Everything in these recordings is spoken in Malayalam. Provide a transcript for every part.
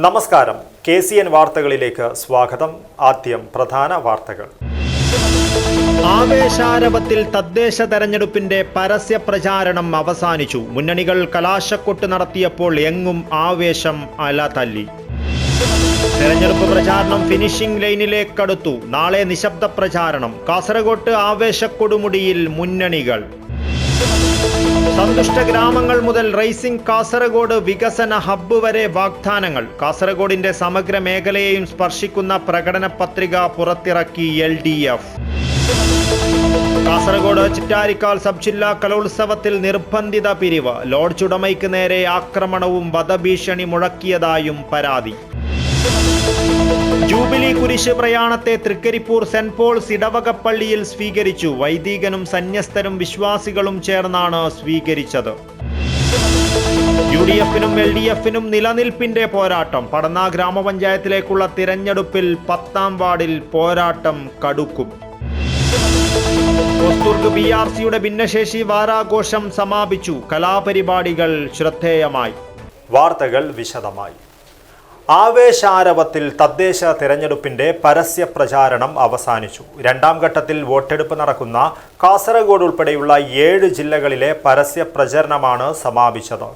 നമസ്കാരം. KCN വാർത്തകളിലേക്ക് സ്വാഗതം. ആദ്യം പ്രധാന വാർത്തകൾ. ആവേശാരവത്തിൽ തദ്ദേശ തെരഞ്ഞെടുപ്പിന്റെ പരസ്യ പ്രചാരണം അവസാനിച്ചു. മുന്നണികൾ കലാശക്കൊട്ട് നടത്തിയപ്പോൾ എങ്ങും ആവേശം അലതല്ലി. തെരഞ്ഞെടുപ്പ് പ്രചാരണം ഫിനിഷിംഗ് ലൈനിലേക്കടുത്തു. നാളെ നിശബ്ദ പ്രചാരണം. കാസർഗോഡ് ആവേശക്കൊടുമുടിയിൽ മുന്നണികൾ. സന്തുഷ്ട ഗ്രാമങ്ങൾ മുതൽ റൈസിംഗ് കാസർഗോഡ് വികസന ഹബ്ബ് വരെ വാഗ്ദാനങ്ങൾ. കാസർഗോഡിന്റെ സമഗ്ര മേഖലയെയും സ്പർശിക്കുന്ന പ്രകടന പത്രിക പുറത്തിറക്കി LDF. കാസർഗോഡ് ചിറ്റാരിക്കാൽ സബ് ജില്ലാ കലോത്സവത്തിൽ നിർബന്ധിത പിരിവ്. ലോഡ്ജ് ഉടമയ്ക്ക് നേരെ ആക്രമണവും വധഭീഷണി മുഴക്കിയതായും പരാതി. ജൂബിലി കുരിശ് പ്രയാണത്തെ തൃക്കരിപ്പൂർ സെന്റ് പോൾസ് ഇടവകപ്പള്ളിയിൽ സ്വീകരിച്ചു. വൈദികനും സന്യസ്തരും വിശ്വാസികളും ചേർന്നാണ് സ്വീകരിച്ചത്. UDF-നും LDF-നും നിലനിൽപ്പിന്റെ പോരാട്ടം. പടന്ന ഗ്രാമപഞ്ചായത്തിലേക്കുള്ള തിരഞ്ഞെടുപ്പിൽ 10ാം വാർഡിൽ പോരാട്ടം കടുക്കും. കോസ്റ്റൂർക്ക് BRC-യുടെ ഭിന്നശേഷി വാരാഘോഷം സമാപിച്ചു. കലാപരിപാടികൾ ശ്രദ്ധേയമായി. വാർത്തകൾ വിശദമായി. ആവേശാരവത്തിൽ തദ്ദേശ തെരഞ്ഞെടുപ്പിന്റെ പരസ്യ പ്രചാരണം അവസാനിച്ചു. രണ്ടാം ഘട്ടത്തിൽ വോട്ടെടുപ്പ് നടക്കുന്ന കാസർഗോഡ് ഉൾപ്പെടെയുള്ള 7 ജില്ലകളിലെ പരസ്യ പ്രചരണമാണ് സമാപിച്ചത്.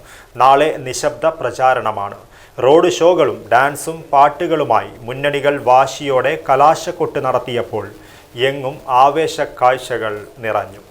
നാളെ നിശബ്ദ പ്രചാരണമാണ്. റോഡ് ഷോകളും ഡാൻസും പാട്ടുകളുമായി മുന്നണികൾ വാശിയോടെ കലാശക്കൊട്ട് നടത്തിയപ്പോൾ എങ്ങും ആവേശ കാഴ്ചകൾ നിറഞ്ഞു.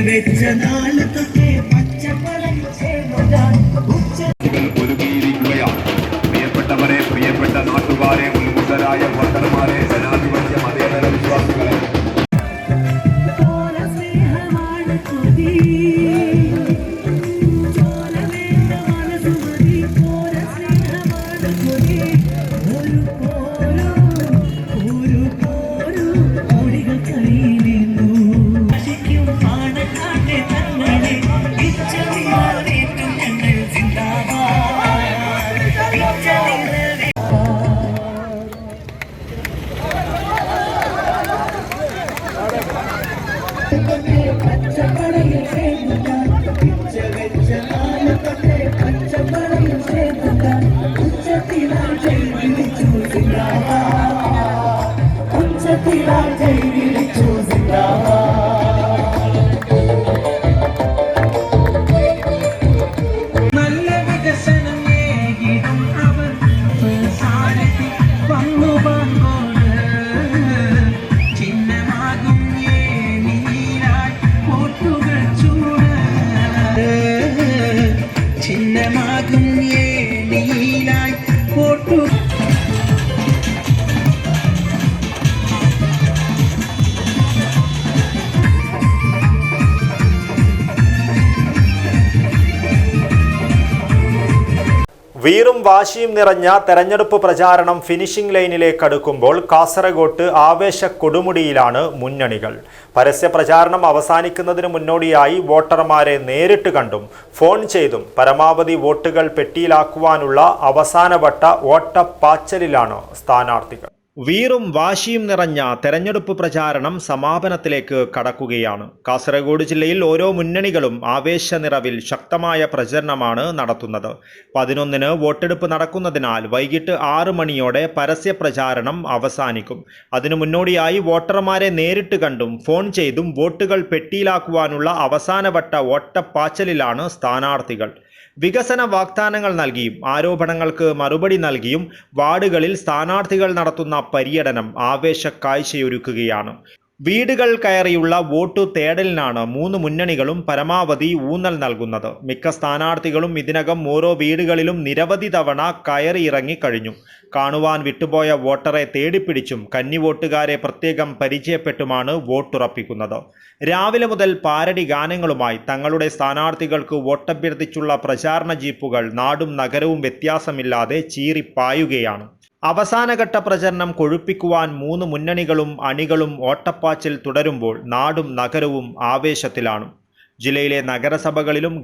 വെച്ച നാളെ തൊട്ടേ പച്ചപ്പട വീറും വാശിയും നിറഞ്ഞ തെരഞ്ഞെടുപ്പ് പ്രചാരണം ഫിനിഷിംഗ് ലൈനിലേക്ക് അടുക്കുമ്പോൾ കാസർഗോഡ് ആവേശ കൊടുമുടിയിലാണ് മുന്നണികൾ. പരസ്യ പ്രചാരണം അവസാനിക്കുന്നതിന് മുന്നോടിയായി വോട്ടർമാരെ നേരിട്ട് കണ്ടും ഫോൺ ചെയ്തും പരമാവധി വോട്ടുകൾ പെട്ടിയിലാക്കുവാനുള്ള അവസാനവട്ട ഓട്ടപ്പാച്ചലിലാണ് സ്ഥാനാർത്ഥികൾ. വീറും വാശിയും നിറഞ്ഞ തെരഞ്ഞെടുപ്പ് പ്രചാരണം സമാപനത്തിലേക്ക് കടക്കുകയാണ്. കാസർഗോഡ് ജില്ലയിൽ ഓരോ മുന്നണികളും ആവേശനിറവിൽ ശക്തമായ പ്രചരണമാണ് നടത്തുന്നത്. 11-ന് വോട്ടെടുപ്പ് നടക്കുന്നതിനാൽ വൈകിട്ട് 6 മണിയോടെ പരസ്യ പ്രചാരണം അവസാനിക്കും. അതിനു മുന്നോടിയായി വോട്ടർമാരെ നേരിട്ട് കണ്ടും ഫോൺ ചെയ്തും വോട്ടുകൾ പെട്ടിയിലാക്കുവാനുള്ള അവസാനവട്ട ഓട്ടപ്പാച്ചലിലാണ് സ്ഥാനാർത്ഥികൾ. വികസന വാഗ്ദാനങ്ങൾ നൽകിയും ആരോപണങ്ങൾക്ക് മറുപടി നൽകിയും വാർഡുകളിൽ സ്ഥാനാർത്ഥികൾ നടത്തുന്ന പര്യടനം ആവേശക്കാഴ്ചയൊരുക്കുകയാണ്. വീടുകൾ കയറിയുള്ള വോട്ടു തേടലിനാണ് 3 മുന്നണികളും പരമാവധി ഊന്നൽ നൽകുന്നത്. മിക്ക സ്ഥാനാർത്ഥികളും ഇതിനകം ഓരോ വീടുകളിലും നിരവധി തവണ കയറിയിറങ്ങി കഴിഞ്ഞു. കാണുവാൻ വിട്ടുപോയ വോട്ടറെ തേടിപ്പിടിച്ചും കന്നിവോട്ടുകാരെ പ്രത്യേകം പരിചയപ്പെട്ടുമാണ് വോട്ടുറപ്പിക്കുന്നത്. രാവിലെ മുതൽ പാരഡി ഗാനങ്ങളുമായി തങ്ങളുടെ സ്ഥാനാർത്ഥികൾക്ക് വോട്ടഭ്യർത്ഥിച്ചുള്ള പ്രചാരണ ജീപ്പുകൾ നാടും നഗരവും വ്യത്യാസമില്ലാതെ ചീറിപ്പായുകയാണ്. അവസാനഘട്ട പ്രചരണം കൊഴുപ്പിക്കുവാൻ 3 മുന്നണികളും അണികളും ഓട്ടപ്പാച്ചിൽ തുടരുമ്പോൾ നാടും നഗരവും ആവേശത്തിലാണ്. ജില്ലയിലെ നഗരസഭകളിലും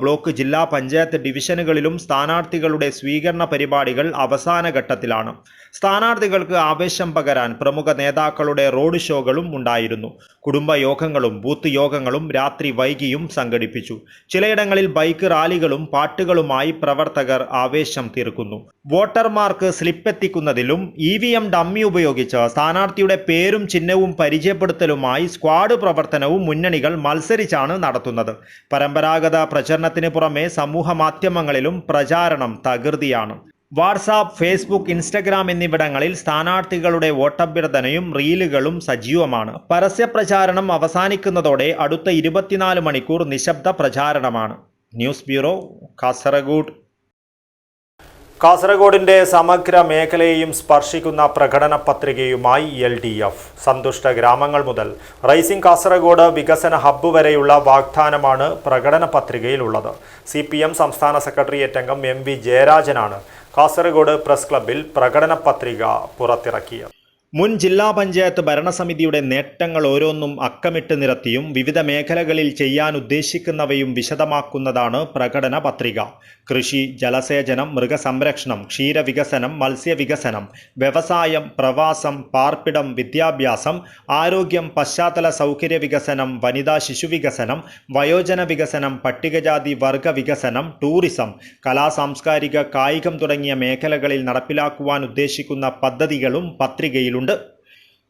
ബ്ലോക്ക് ജില്ലാ പഞ്ചായത്ത് ഡിവിഷനുകളിലും സ്ഥാനാർത്ഥികളുടെ സ്വീകരണ പരിപാടികൾ അവസാന ഘട്ടത്തിലാണ്. സ്ഥാനാർത്ഥികൾക്ക് ആവേശം പകരാൻ പ്രമുഖ നേതാക്കളുടെ റോഡ് ഷോകളും ഉണ്ടായിരുന്നു. കുടുംബയോഗങ്ങളും ബൂത്ത് യോഗങ്ങളും രാത്രി വൈകിയും സംഘടിപ്പിച്ചു. ചിലയിടങ്ങളിൽ ബൈക്ക് റാലികളും പാട്ടുകളുമായി പ്രവർത്തകർ ആവേശം തീർക്കുന്നു. വോട്ടർമാർക്ക് സ്ലിപ്പ് എത്തിക്കുന്നതിലും EVM ഡമ്മി ഉപയോഗിച്ച് സ്ഥാനാർത്ഥിയുടെ പേരും ചിഹ്നവും പരിചയപ്പെടുത്തലുമായി സ്ക്വാഡ് പ്രവർത്തനവും മുന്നണികൾ മത്സരിച്ചാണ് നടത്തുന്നത്. പരമ്പരാഗത പ്രചരണത്തിന് പുറമെ സമൂഹ മാധ്യമങ്ങളിലും പ്രചാരണം തകൃതിയാണ്. വാട്സാപ്പ്, ഫേസ്ബുക്ക്, ഇൻസ്റ്റഗ്രാം എന്നിവിടങ്ങളിൽ സ്ഥാനാർത്ഥികളുടെ വോട്ടഭ്യർത്ഥനയും റീലുകളും സജീവമാണ്. പരസ്യ പ്രചാരണം അവസാനിക്കുന്നതോടെ അടുത്ത 24 മണിക്കൂർ നിശബ്ദ പ്രചാരണമാണ്. News bureau, Kasaragod. കാസർഗോഡിന്റെ സമഗ്ര മേഖലയെയും സ്പർശിക്കുന്ന പ്രകടന പത്രികയുമായി LDF. സന്തുഷ്ട ഗ്രാമങ്ങൾ മുതൽ റൈസിംഗ് കാസർഗോഡ് വികസന ഹബ്ബ് വരെയുള്ള വാഗ്ദാനമാണ് പ്രകടന പത്രികയിലുള്ളത്. CPM സംസ്ഥാന സെക്രട്ടേറിയറ്റ് അംഗം MV ജയരാജനാണ് കാസർഗോഡ് പ്രസ് ക്ലബ്ബിൽ പ്രകടന പത്രിക പുറത്തിറക്കിയത്. മുൻ ജില്ലാ പഞ്ചായത്ത് ഭരണസമിതിയുടെ നേട്ടങ്ങൾ ഓരോന്നും അക്കമിട്ട് നിരത്തിയും വിവിധ മേഖലകളിൽ ചെയ്യാൻ ഉദ്ദേശിക്കുന്നവയും വിശദമാക്കുന്നതാണ് പ്രകടന പത്രിക. കൃഷി, ജലസേചനം, മൃഗസംരക്ഷണം, ക്ഷീരവികസനം, മത്സ്യവികസനം, വ്യവസായം, പ്രവാസം, പാർപ്പിടം, വിദ്യാഭ്യാസം, ആരോഗ്യം, പശ്ചാത്തല സൗകര്യ വികസനം, വനിതാ ശിശുവികസനം, വയോജന വികസനം, പട്ടികജാതി വർഗ വികസനം, ടൂറിസം, കലാസാംസ്കാരിക, കായികം തുടങ്ങിയ മേഖലകളിൽ നടപ്പിലാക്കുവാൻ ഉദ്ദേശിക്കുന്ന പദ്ധതികളും പത്രികയിലുണ്ട്.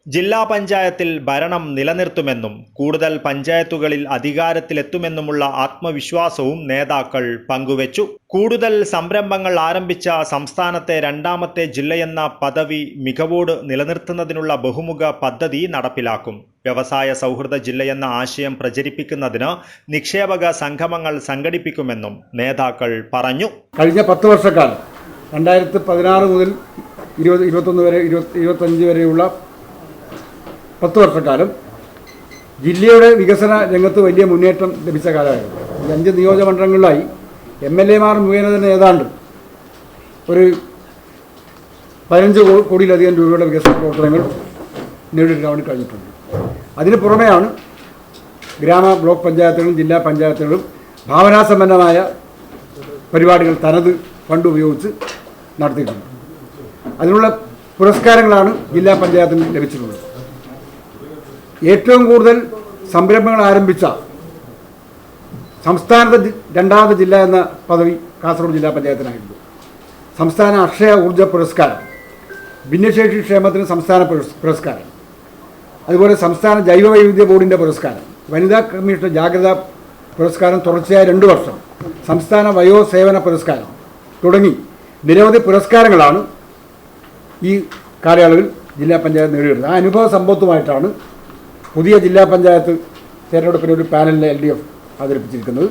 ജില്ലാ പഞ്ചായത്തിൽ ഭരണം നിലനിർത്തുമെന്നും കൂടുതൽ പഞ്ചായത്തുകളിൽ അധികാരത്തിലെത്തുമെന്നുമുള്ള ആത്മവിശ്വാസവും നേതാക്കൾ പങ്കുവച്ചു. കൂടുതൽ സംരംഭങ്ങൾ ആരംഭിച്ച സംസ്ഥാനത്തെ 2ാമത്തെ ജില്ലയെന്ന പദവി മികവോട് നിലനിർത്തുന്നതിനുള്ള ബഹുമുഖ പദ്ധതി നടപ്പിലാക്കും. വ്യവസായ സൗഹൃദ ജില്ലയെന്ന ആശയം പ്രചരിപ്പിക്കുന്നതിന് നിക്ഷേപക സംഗമങ്ങൾ സംഘടിപ്പിക്കുമെന്നും നേതാക്കൾ പറഞ്ഞു. കഴിഞ്ഞ 10 വർഷക്കാലം 2016 മുതൽ 2021 വരെ 2025 വരെയുള്ള 10 വർഷക്കാലം ജില്ലയുടെ വികസന രംഗത്ത് വലിയ മുന്നേറ്റം ലഭിച്ച കാലമായിരുന്നു. ഈ 5 നിയോജകമണ്ഡലങ്ങളിലായി MLA-മാർ മുഖേന തന്നെ ഏതാണ്ട് ഒരു 15 കോടിയിലധികം രൂപയുടെ വികസന പ്രവർത്തനങ്ങൾ നേടിയെടുക്കാൻ വേണ്ടി കഴിഞ്ഞിട്ടുണ്ട്. അതിന് പുറമെയാണ് ബ്ലോക്ക് പഞ്ചായത്തുകളും ജില്ലാ പഞ്ചായത്തുകളും ഭാവനാസമ്പന്നമായ പരിപാടികൾ തനത് ഫണ്ട് ഉപയോഗിച്ച് നടത്തിയിട്ടുണ്ട്. അതിനുള്ള പുരസ്കാരങ്ങളാണ് ജില്ലാ പഞ്ചായത്തിന് ലഭിച്ചിട്ടുള്ളത്. ഏറ്റവും കൂടുതൽ സംരംഭങ്ങൾ ആരംഭിച്ച സംസ്ഥാനത്തെ 2ാമത് ജില്ല എന്ന പദവി കാസർഗോഡ് ജില്ലാ പഞ്ചായത്തിനായിരുന്നു. സംസ്ഥാന അക്ഷയ ഊർജ്ജ പുരസ്കാരം, ഭിന്നശേഷി ക്ഷേമത്തിന് സംസ്ഥാന പുരസ്കാരം, അതുപോലെ സംസ്ഥാന ജൈവവൈവിധ്യ ബോർഡിൻ്റെ പുരസ്കാരം, വനിതാ കമ്മീഷന്റെ ജാഗ്രതാ പുരസ്കാരം തുടർച്ചയായ 2 വർഷം, സംസ്ഥാന വയോസേവന പുരസ്കാരം തുടങ്ങി നിരവധി പുരസ്കാരങ്ങളാണ് ഈ കാലയളവിൽ ജില്ലാ പഞ്ചായത്ത് നേടിയെടുത്തത്. ആ അനുഭവ സമ്പത്തുമായിട്ടാണ് പുതിയ ജില്ലാ പഞ്ചായത്ത് തെരഞ്ഞെടുപ്പിന് ഒരു പാനലിനെ LDF അവതരിപ്പിച്ചിരിക്കുന്നത്.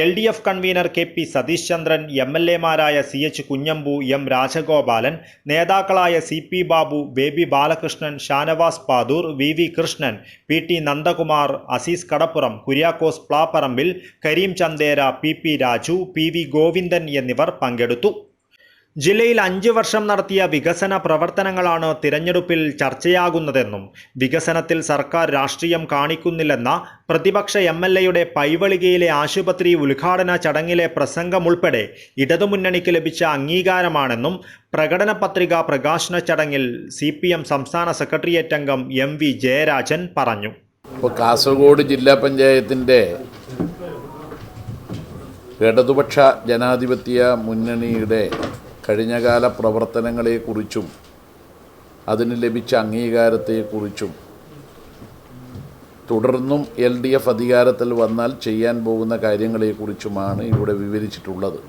LDF convener KP Satheesh Chandran, MLA-മാരായ CH കുഞ്ഞമ്പു, M രാജഗോപാലൻ, നേതാക്കളായ CP Babu, Baby Balakrishnan, Shanavas Padoor, VV Krishnan, PT Nandakumar, Azeez Kadappuram, Kuriakose Plapparambil, Kareem Chandera, PP Raju, PV Govindan എന്നിവർ പങ്കെടുത്തു. ജില്ലയിൽ 5 വർഷം നടത്തിയ വികസന പ്രവർത്തനങ്ങളാണ് തിരഞ്ഞെടുപ്പിൽ ചർച്ചയാകുന്നതെന്നും വികസനത്തിൽ സർക്കാർ രാഷ്ട്രീയം കാണിക്കുന്നില്ലെന്ന പ്രതിപക്ഷ MLA-യുടെ പൈവളികയിലെ ആശുപത്രി ഉദ്ഘാടന ചടങ്ങിലെ പ്രസംഗമുൾപ്പെടെ ഇടതുമുന്നണിക്ക് ലഭിച്ച അംഗീകാരമാണെന്നും പ്രകടന പത്രിക പ്രകാശന ചടങ്ങിൽ CPM സംസ്ഥാന സെക്രട്ടേറിയറ്റ് അംഗം MV ജയരാജൻ പറഞ്ഞു. ഇപ്പോൾ കാസർഗോഡ് ജില്ലാ പഞ്ചായത്തിൻ്റെ ഇടതുപക്ഷ ജനാധിപത്യ മുന്നണിയുടെ കഴിഞ്ഞകാല പ്രവർത്തനങ്ങളെക്കുറിച്ചും അതിന് ലഭിച്ച അംഗീകാരത്തെക്കുറിച്ചും തുടർന്നും LDF അധികാരത്തിൽ വന്നാൽ ചെയ്യാൻ പോകുന്ന കാര്യങ്ങളെക്കുറിച്ചുമാണ് ഇവിടെ വിവരിച്ചിട്ടുള്ളത്.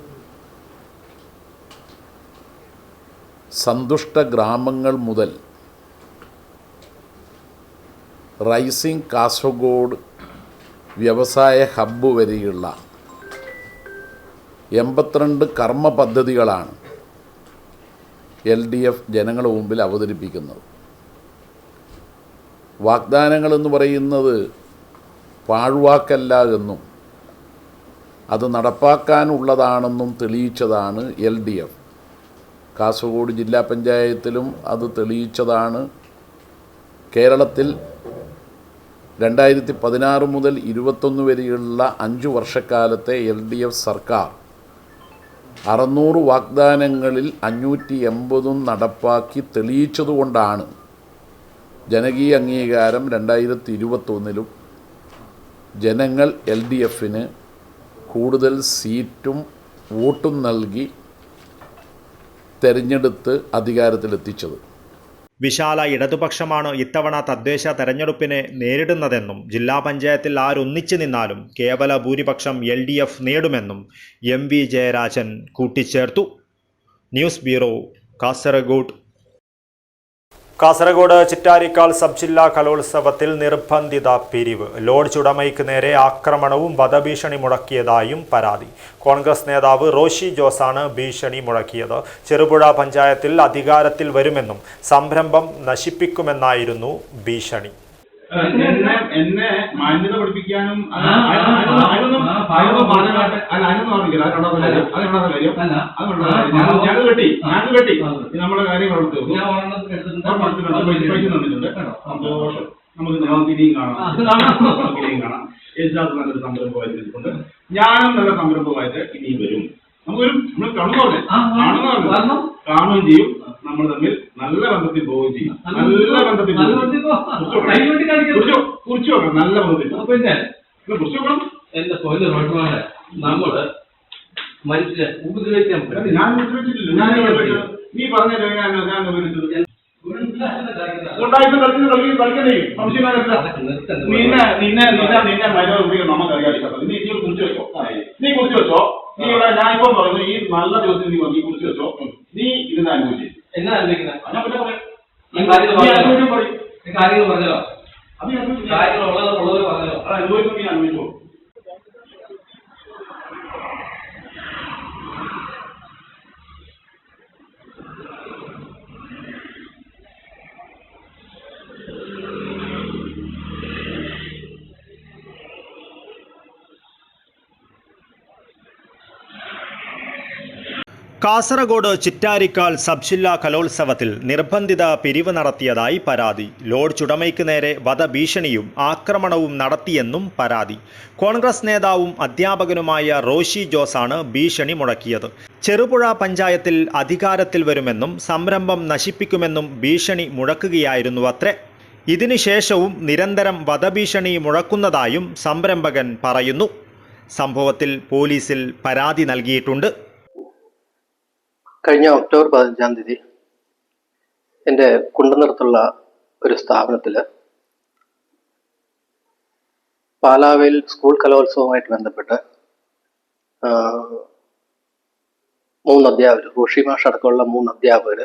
സന്തുഷ്ട ഗ്രാമങ്ങൾ മുതൽ റൈസിംഗ് കാസർഗോഡ് വ്യവസായ ഹബ്ബ് വരെയുള്ള 82 കർമ്മ പദ്ധതികളാണ് LDF ജനങ്ങളുടെ മുമ്പിൽ അവതരിപ്പിക്കുന്നത്. വാഗ്ദാനങ്ങളെന്ന് പറയുന്നത് പാഴ്വാക്കല്ല എന്നും അത് നടപ്പാക്കാനുള്ളതാണെന്നും തെളിയിച്ചതാണ് LDF. കാസർഗോഡ് ജില്ലാ പഞ്ചായത്തിലും അത് തെളിയിച്ചതാണ്. കേരളത്തിൽ 2016 മുതൽ 2021 വരെയുള്ള 5 വർഷക്കാലത്തെ LDF സർക്കാർ 600 വാഗ്ദാനങ്ങളിൽ 580 നടപ്പാക്കി തെളിയിച്ചതുകൊണ്ടാണ് ജനകീയ അംഗീകാരം 2021 ജനങ്ങൾ LDF-ന് കൂടുതൽ സീറ്റും വോട്ടും നൽകി തെരഞ്ഞെടുത്ത് അധികാരത്തിലെത്തിച്ചത്. വിശാല ഇടതുപക്ഷമാണ് ഇത്തവണ തദ്ദേശ തെരഞ്ഞെടുപ്പിനെ നേരിടുന്നതെന്നും ജില്ലാ പഞ്ചായത്തിൽ ആരൊന്നിച്ചു നിന്നാലും കേവല ഭൂരിപക്ഷം LDF നേടുമെന്നും MV ജയരാജൻ കൂട്ടിച്ചേർത്തു. News bureau, Kasaragod. Kasaragod Chittarikkal sub ജില്ലാ കലോത്സവത്തിൽ നിർബന്ധിത പിരിവ്. ലോഡ്ജ് ഉടമയ്ക്ക് നേരെ ആക്രമണവും വധഭീഷണി മുഴക്കിയതായും പരാതി. കോൺഗ്രസ് നേതാവ് റോഷി ജോസാണ് ഭീഷണി മുഴക്കിയത്. ചെറുപുഴ പഞ്ചായത്തിൽ അധികാരത്തിൽ വരുമെന്നും സംരംഭം നശിപ്പിക്കുമെന്നായിരുന്നു ഭീഷണി. എന്നെ മാന്യത പഠിപ്പിക്കാനും ഞങ്ങൾ കെട്ടി നമ്മുടെ കാര്യങ്ങൾ തന്നിട്ടുണ്ട്. സന്തോഷം. നമുക്ക് ഇനിയും കാണാം. യേശുദാസ് നല്ലൊരു സംരംഭമായിട്ടുണ്ട്. ഞാനും നല്ല സംരംഭമായിട്ട് ഇനിയും വരും. നമ്മൾ കാണുകയും ചെയ്യും. നമ്മൾ തമ്മിൽ നല്ല ബന്ധത്തിൽ പോവുകയും ചെയ്യും. നല്ല ബന്ധത്തിൽ കുറിച്ച് നോക്കണം. നല്ല ബന്ധത്തിൽ കുറിച്ച് നോക്കണം. എന്റെ പൊന്നു റോട്ടുമാരെ നമ്മള് മനുഷ്യരെ ഉപദ്രവിക്കാൻ ഞാൻ ഉപദ്രവിച്ചിട്ടില്ല. നീ പറഞ്ഞത് ഞാൻ ഉപയോഗിച്ചത് കളിക്കണ്ടേ സംശയമാരല്ല. നിന്നെ മര്യാദ ഉപയോഗിക്കാൻ നമുക്കറിയാം. നീ കുറിച്ച് വെച്ചോ. നീ ഇവിടെ ഞാനിപ്പം പറഞ്ഞു ഈ നല്ല ദിവസം നീ കുറിച്ച് വെച്ചോ. നീ ഇതിനെ അനുഭവിച്ചു. എന്നാ അനുഭവിക്കുന്നത്? ഞാൻ പിന്നെ പറയാം. കാര്യങ്ങൾ പറഞ്ഞല്ലോ. കാര്യങ്ങൾ ഉള്ളത് പറഞ്ഞല്ലോ. അത് അനുഭവിക്കും. നീ അനുഭവിച്ചോ. കാസർഗോഡ് ചിറ്റാരിക്കാൽ സബ് ജില്ലാ കലോത്സവത്തിൽ നിർബന്ധിത പിരിവ് നടത്തിയതായി പരാതി. ലോഡ്ജ് ഉടമയ്ക്ക് നേരെ വധഭീഷണിയും ആക്രമണവും നടത്തിയെന്നും പരാതി. കോൺഗ്രസ് നേതാവും അധ്യാപകനുമായ റോഷി ജോസാണ് ഭീഷണി മുഴക്കിയത്. ചെറുപുഴ പഞ്ചായത്തിൽ അധികാരത്തിൽ വരുമെന്നും സംരംഭം നശിപ്പിക്കുമെന്നും ഭീഷണി മുഴക്കുകയായിരുന്നുവത്രേ. ഇതിനുശേഷവും നിരന്തരം വധഭീഷണി മുഴക്കുന്നതായും സംരംഭകൻ പറയുന്നു. സംഭവത്തിൽ പോലീസിൽ പരാതി നൽകിയിട്ടുണ്ട്. കഴിഞ്ഞ ഒക്ടോബർ 15-ാം തീയതി എൻ്റെ കുണ്ടനിടത്തുള്ള ഒരു സ്ഥാപനത്തിൽ പാലാവിൽ സ്കൂൾ കലോത്സവവുമായിട്ട് ബന്ധപ്പെട്ട് 3 അധ്യാപകർ, റോഷി മാഷ് അടക്കമുള്ള 3 അധ്യാപകർ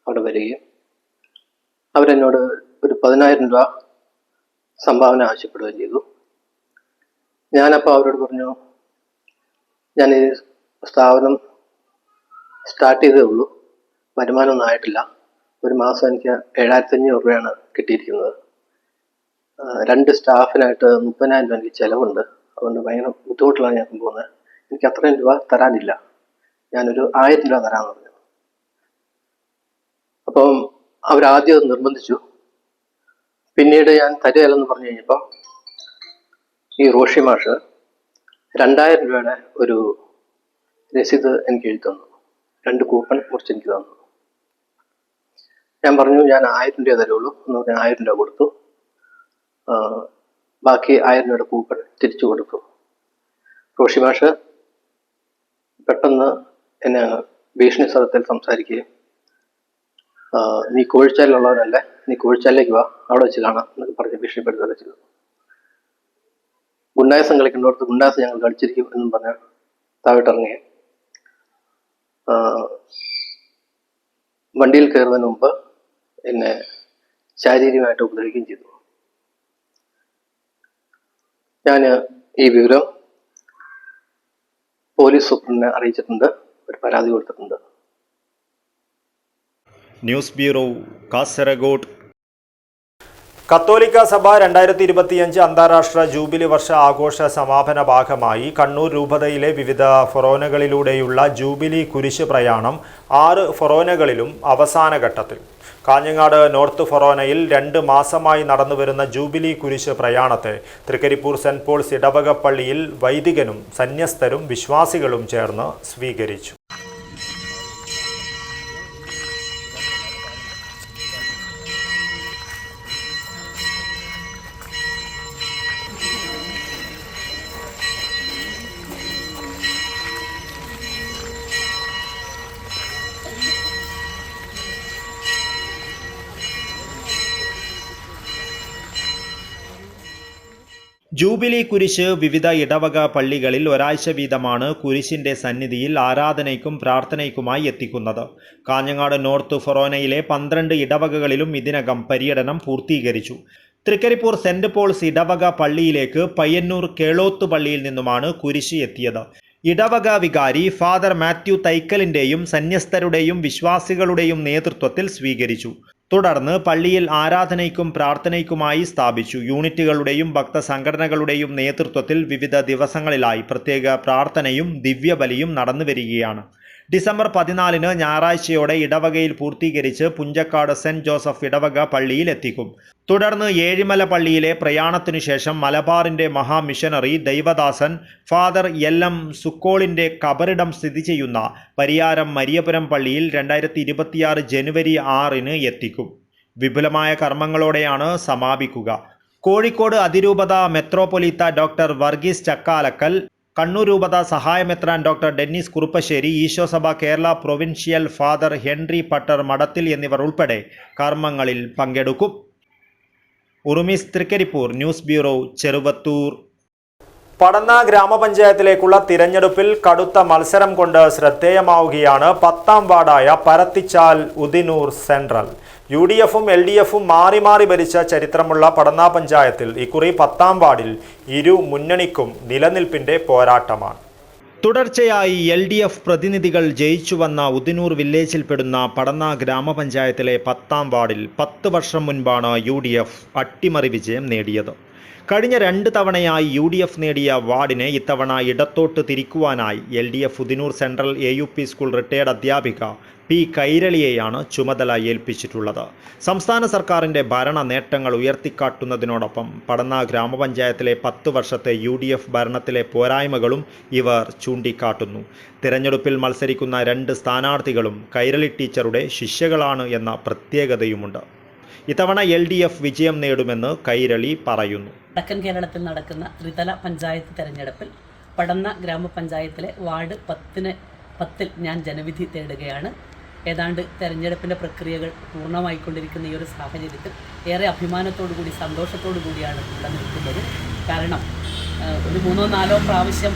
അവിടെ വരികയും അവരെന്നോട് ഒരു 10,000 രൂപ സംഭാവന ആവശ്യപ്പെടുകയും ചെയ്തു. ഞാനപ്പോൾ അവരോട് പറഞ്ഞു, ഞാൻ ഈ സ്ഥാപനം സ്റ്റാർട്ട് ചെയ്തേ ഉള്ളൂ, വരുമാനമൊന്നും ആയിട്ടില്ല. ഒരു മാസം എനിക്ക് 7,500 രൂപയാണ് കിട്ടിയിരിക്കുന്നത്. 2 സ്റ്റാഫിനായിട്ട് 30,000 രൂപ എനിക്ക് ചിലവുണ്ട്. അതുകൊണ്ട് ഭയങ്കര ബുദ്ധിമുട്ടിലാണ് ഞാൻ പോകുന്നത്. എനിക്ക് അത്രയും രൂപ തരാനില്ല, ഞാനൊരു 1,000 രൂപ തരാമെന്ന് പറഞ്ഞു. അപ്പം അവരാദ്യം അത് നിർബന്ധിച്ചു. പിന്നീട് ഞാൻ തരുകയില്ലെന്ന് പറഞ്ഞു കഴിഞ്ഞപ്പോൾ ഈ റോഷി മാഷ് 2,000 രൂപയുടെ ഒരു രസീത് എനിക്ക് എഴുതി തന്നു. 2 കൂപ്പൺ മുറിച്ച് എനിക്ക് തന്നു. ഞാൻ പറഞ്ഞു, ഞാൻ 1,000 രൂപ തരുള്ളൂ എന്ന് പറഞ്ഞാൽ 1,000 രൂപ കൊടുത്തു. ബാക്കി 1,000 രൂപയുടെ കൂപ്പൺ തിരിച്ചു കൊടുത്തു. റോഷി മാഷ് പെട്ടെന്ന് എന്നെ ഭീഷണി സ്വരത്തിൽ സംസാരിക്കുകയും, നീ കോഴിച്ചാലുള്ളവനല്ലേ, നീ കോഴിച്ചാലിലേക്ക് വാ, അവിടെ വെച്ച് കാണാം എന്നൊക്കെ പറഞ്ഞ് ഭീഷണിപ്പെടുത്തുകയൊക്കെ ചെയ്തു. ഗുണ്ടായസം കളിക്കേണ്ടവർക്ക് ഗുണ്ടായസം ഞങ്ങൾ കളിച്ചിരിക്കും എന്നും പറഞ്ഞ് താഴോട്ടിറങ്ങി വണ്ടിയിൽ കയറുന്നതിന് മുമ്പ് എന്നെ ശാരീരികമായിട്ട് ഉപദ്രവിക്കുകയും ചെയ്തു. ഞാൻ ഈ വിവരം പോലീസ് സൂപ്രണ്ടിനെ അറിയിച്ചിട്ടുണ്ട്, ഒരു പരാതി കൊടുത്തിട്ടുണ്ട്. News bureau, Kasaragod. കത്തോലിക്ക സഭ 2025 അന്താരാഷ്ട്ര ജൂബിലി വർഷ ആഘോഷ സമാപന ഭാഗമായി കണ്ണൂർ രൂപതയിലെ വിവിധ ഫൊറോനകളിലൂടെയുള്ള ജൂബിലി കുരിശ് പ്രയാണം 6 ഫൊറോനകളിലും അവസാന ഘട്ടത്തിൽ. കാഞ്ഞങ്ങാട് നോർത്ത് ഫൊറോനയിൽ 2 മാസമായി നടന്നുവരുന്ന ജൂബിലി കുരിശ് പ്രയാണത്തെ തൃക്കരിപ്പൂർ സെന്റ് പോൾസ് ഇടവക പള്ളിയിൽ വൈദികനും സന്യസ്തരും വിശ്വാസികളും ചേർന്ന് സ്വീകരിച്ചു. ജൂബിലി കുരിശ് വിവിധ ഇടവക പള്ളികളിൽ ഒരാഴ്ച വീതമാണ് കുരിശിന്റെ സന്നിധിയിൽ ആരാധനയ്ക്കും പ്രാർത്ഥനയ്ക്കുമായി എത്തിക്കുന്നത്. കാഞ്ഞങ്ങാട് നോർത്ത് ഫൊറോനയിലെ 12 ഇടവകകളിലും ഇതിനകം പര്യടനം പൂർത്തീകരിച്ചു. തൃക്കരിപ്പൂർ സെന്റ് പോൾസ് ഇടവക പള്ളിയിലേക്ക് പയ്യന്നൂർ കേളോത്ത് പള്ളിയിൽ നിന്നുമാണ് കുരിശ് എത്തിയത്. ഇടവക വികാരി ഫാദർ മാത്യു തൈക്കലിന്റെയും സന്യസ്തരുടെയും വിശ്വാസികളുടെയും നേതൃത്വത്തിൽ സ്വീകരിച്ചു. തുടർന്ന് പള്ളിയിൽ ആരാധനയ്ക്കും പ്രാർത്ഥനയ്ക്കുമായി സ്ഥാപിച്ചു. യൂണിറ്റുകളുടെയും ഭക്തസംഘടനകളുടെയും നേതൃത്വത്തിൽ വിവിധ ദിവസങ്ങളിലായി പ്രത്യേക പ്രാർത്ഥനയും ദിവ്യബലിയും നടന്നുവരികയാണ്. ഡിസംബർ 14 ഞായറാഴ്ചയോടെ ഇടവകയിൽ പൂർത്തീകരിച്ച് പുഞ്ചക്കാട് സെന്റ് ജോസഫ് ഇടവക പള്ളിയിൽ എത്തിക്കും. തുടർന്ന് ഏഴിമല പള്ളിയിലെ പ്രയാണത്തിനു ശേഷം മലബാറിന്റെ മഹാമിഷണറി ദൈവദാസൻ ഫാദർ LM സുക്കോളിന്റെ കബറിടം സ്ഥിതി ചെയ്യുന്ന പരിയാരം മരിയപുരം പള്ളിയിൽ 2026 ജനുവരി 6 എത്തിക്കും. വിപുലമായ കർമ്മങ്ങളോടെയാണ് സമാപിക്കുക. കോഴിക്കോട് അതിരൂപത മെത്രോപൊലീത്ത ഡോക്ടർ വർഗീസ് ചക്കാലക്കൽ, കണ്ണൂർ രൂപത സഹായമെത്രാൻ ഡോക്ടർ ഡെന്നിസ് കുറുപ്പശ്ശേരി, ഈശോസഭ Kerala provincial father Henry Pattar Madathil എന്നിവർ ഉൾപ്പെടെ കർമ്മങ്ങളിൽ പങ്കെടുക്കും. ഉറുമീസ്, തൃക്കരിപ്പൂർ. News bureau, Cheruvathur. പടന്ന ഗ്രാമപഞ്ചായത്തിലേക്കുള്ള തിരഞ്ഞെടുപ്പിൽ കടുത്ത മത്സരം കൊണ്ട് ശ്രദ്ധേയമാവുകയാണ് 10ാം വാർഡായ പരത്തിച്ചാൽ ഉദിനൂർ സെൻട്രൽ. UDFും LDFും മാറി മാറി ഭരിച്ച ചരിത്രമുള്ള പടന്ന പഞ്ചായത്തിൽ ഇക്കുറി 10ാം വാർഡിൽ ഇരു മുന്നണിക്കും നിലനിൽപ്പിന്റെ പോരാട്ടമാണ്. തുടർച്ചയായി LDF പ്രതിനിധികൾ ജയിച്ചു വന്ന ഉദിനൂർ വില്ലേജിൽപ്പെടുന്ന പടന്ന ഗ്രാമപഞ്ചായത്തിലെ 10ാം വാർഡിൽ 10 വർഷം മുൻപാണ് UDF അട്ടിമറി വിജയം നേടിയത്. കഴിഞ്ഞ 2 തവണയായി UDF നേടിയ വാർഡിനെ ഇത്തവണ ഇടത്തോട്ട് തിരിക്കുവാനായി LDF Udinur central AUP school retired അധ്യാപിക P. കൈരളിയെയാണ് ചുമതല ഏൽപ്പിച്ചിട്ടുള്ളത്. സംസ്ഥാന സർക്കാരിൻ്റെ ഭരണ നേട്ടങ്ങൾ ഉയർത്തിക്കാട്ടുന്നതിനോടൊപ്പം പടന്ന ഗ്രാമപഞ്ചായത്തിലെ 10 വർഷത്തെ UDF ഭരണത്തിലെ പോരായ്മകളും ഇവർ ചൂണ്ടിക്കാട്ടുന്നു. തിരഞ്ഞെടുപ്പിൽ മത്സരിക്കുന്ന 2 സ്ഥാനാർത്ഥികളും കൈരളി ടീച്ചറുടെ ശിഷ്യകളാണ് എന്ന പ്രത്യേകതയുമുണ്ട്. ഇത്തവണ LDF വിജയം നേടുമെന്ന് കൈരളി പറയുന്നു. വടക്കൻ കേരളത്തിൽ നടക്കുന്ന ത്രിതല പഞ്ചായത്ത് തെരഞ്ഞെടുപ്പിൽ പടന്ന ഗ്രാമപഞ്ചായത്തിലെ വാർഡ് 10 ഞാൻ ജനവിധി തേടുകയാണ്. ഏതാണ്ട് തെരഞ്ഞെടുപ്പിൻ്റെ പ്രക്രിയകൾ പൂർണ്ണമായിക്കൊണ്ടിരിക്കുന്ന ഈ ഒരു സാഹചര്യത്തിൽ ഏറെ അഭിമാനത്തോടു കൂടി സന്തോഷത്തോടു കൂടിയാണ് ഇവിടെ നിൽക്കുന്നത്. കാരണം ഒരു 3-4 പ്രാവശ്യം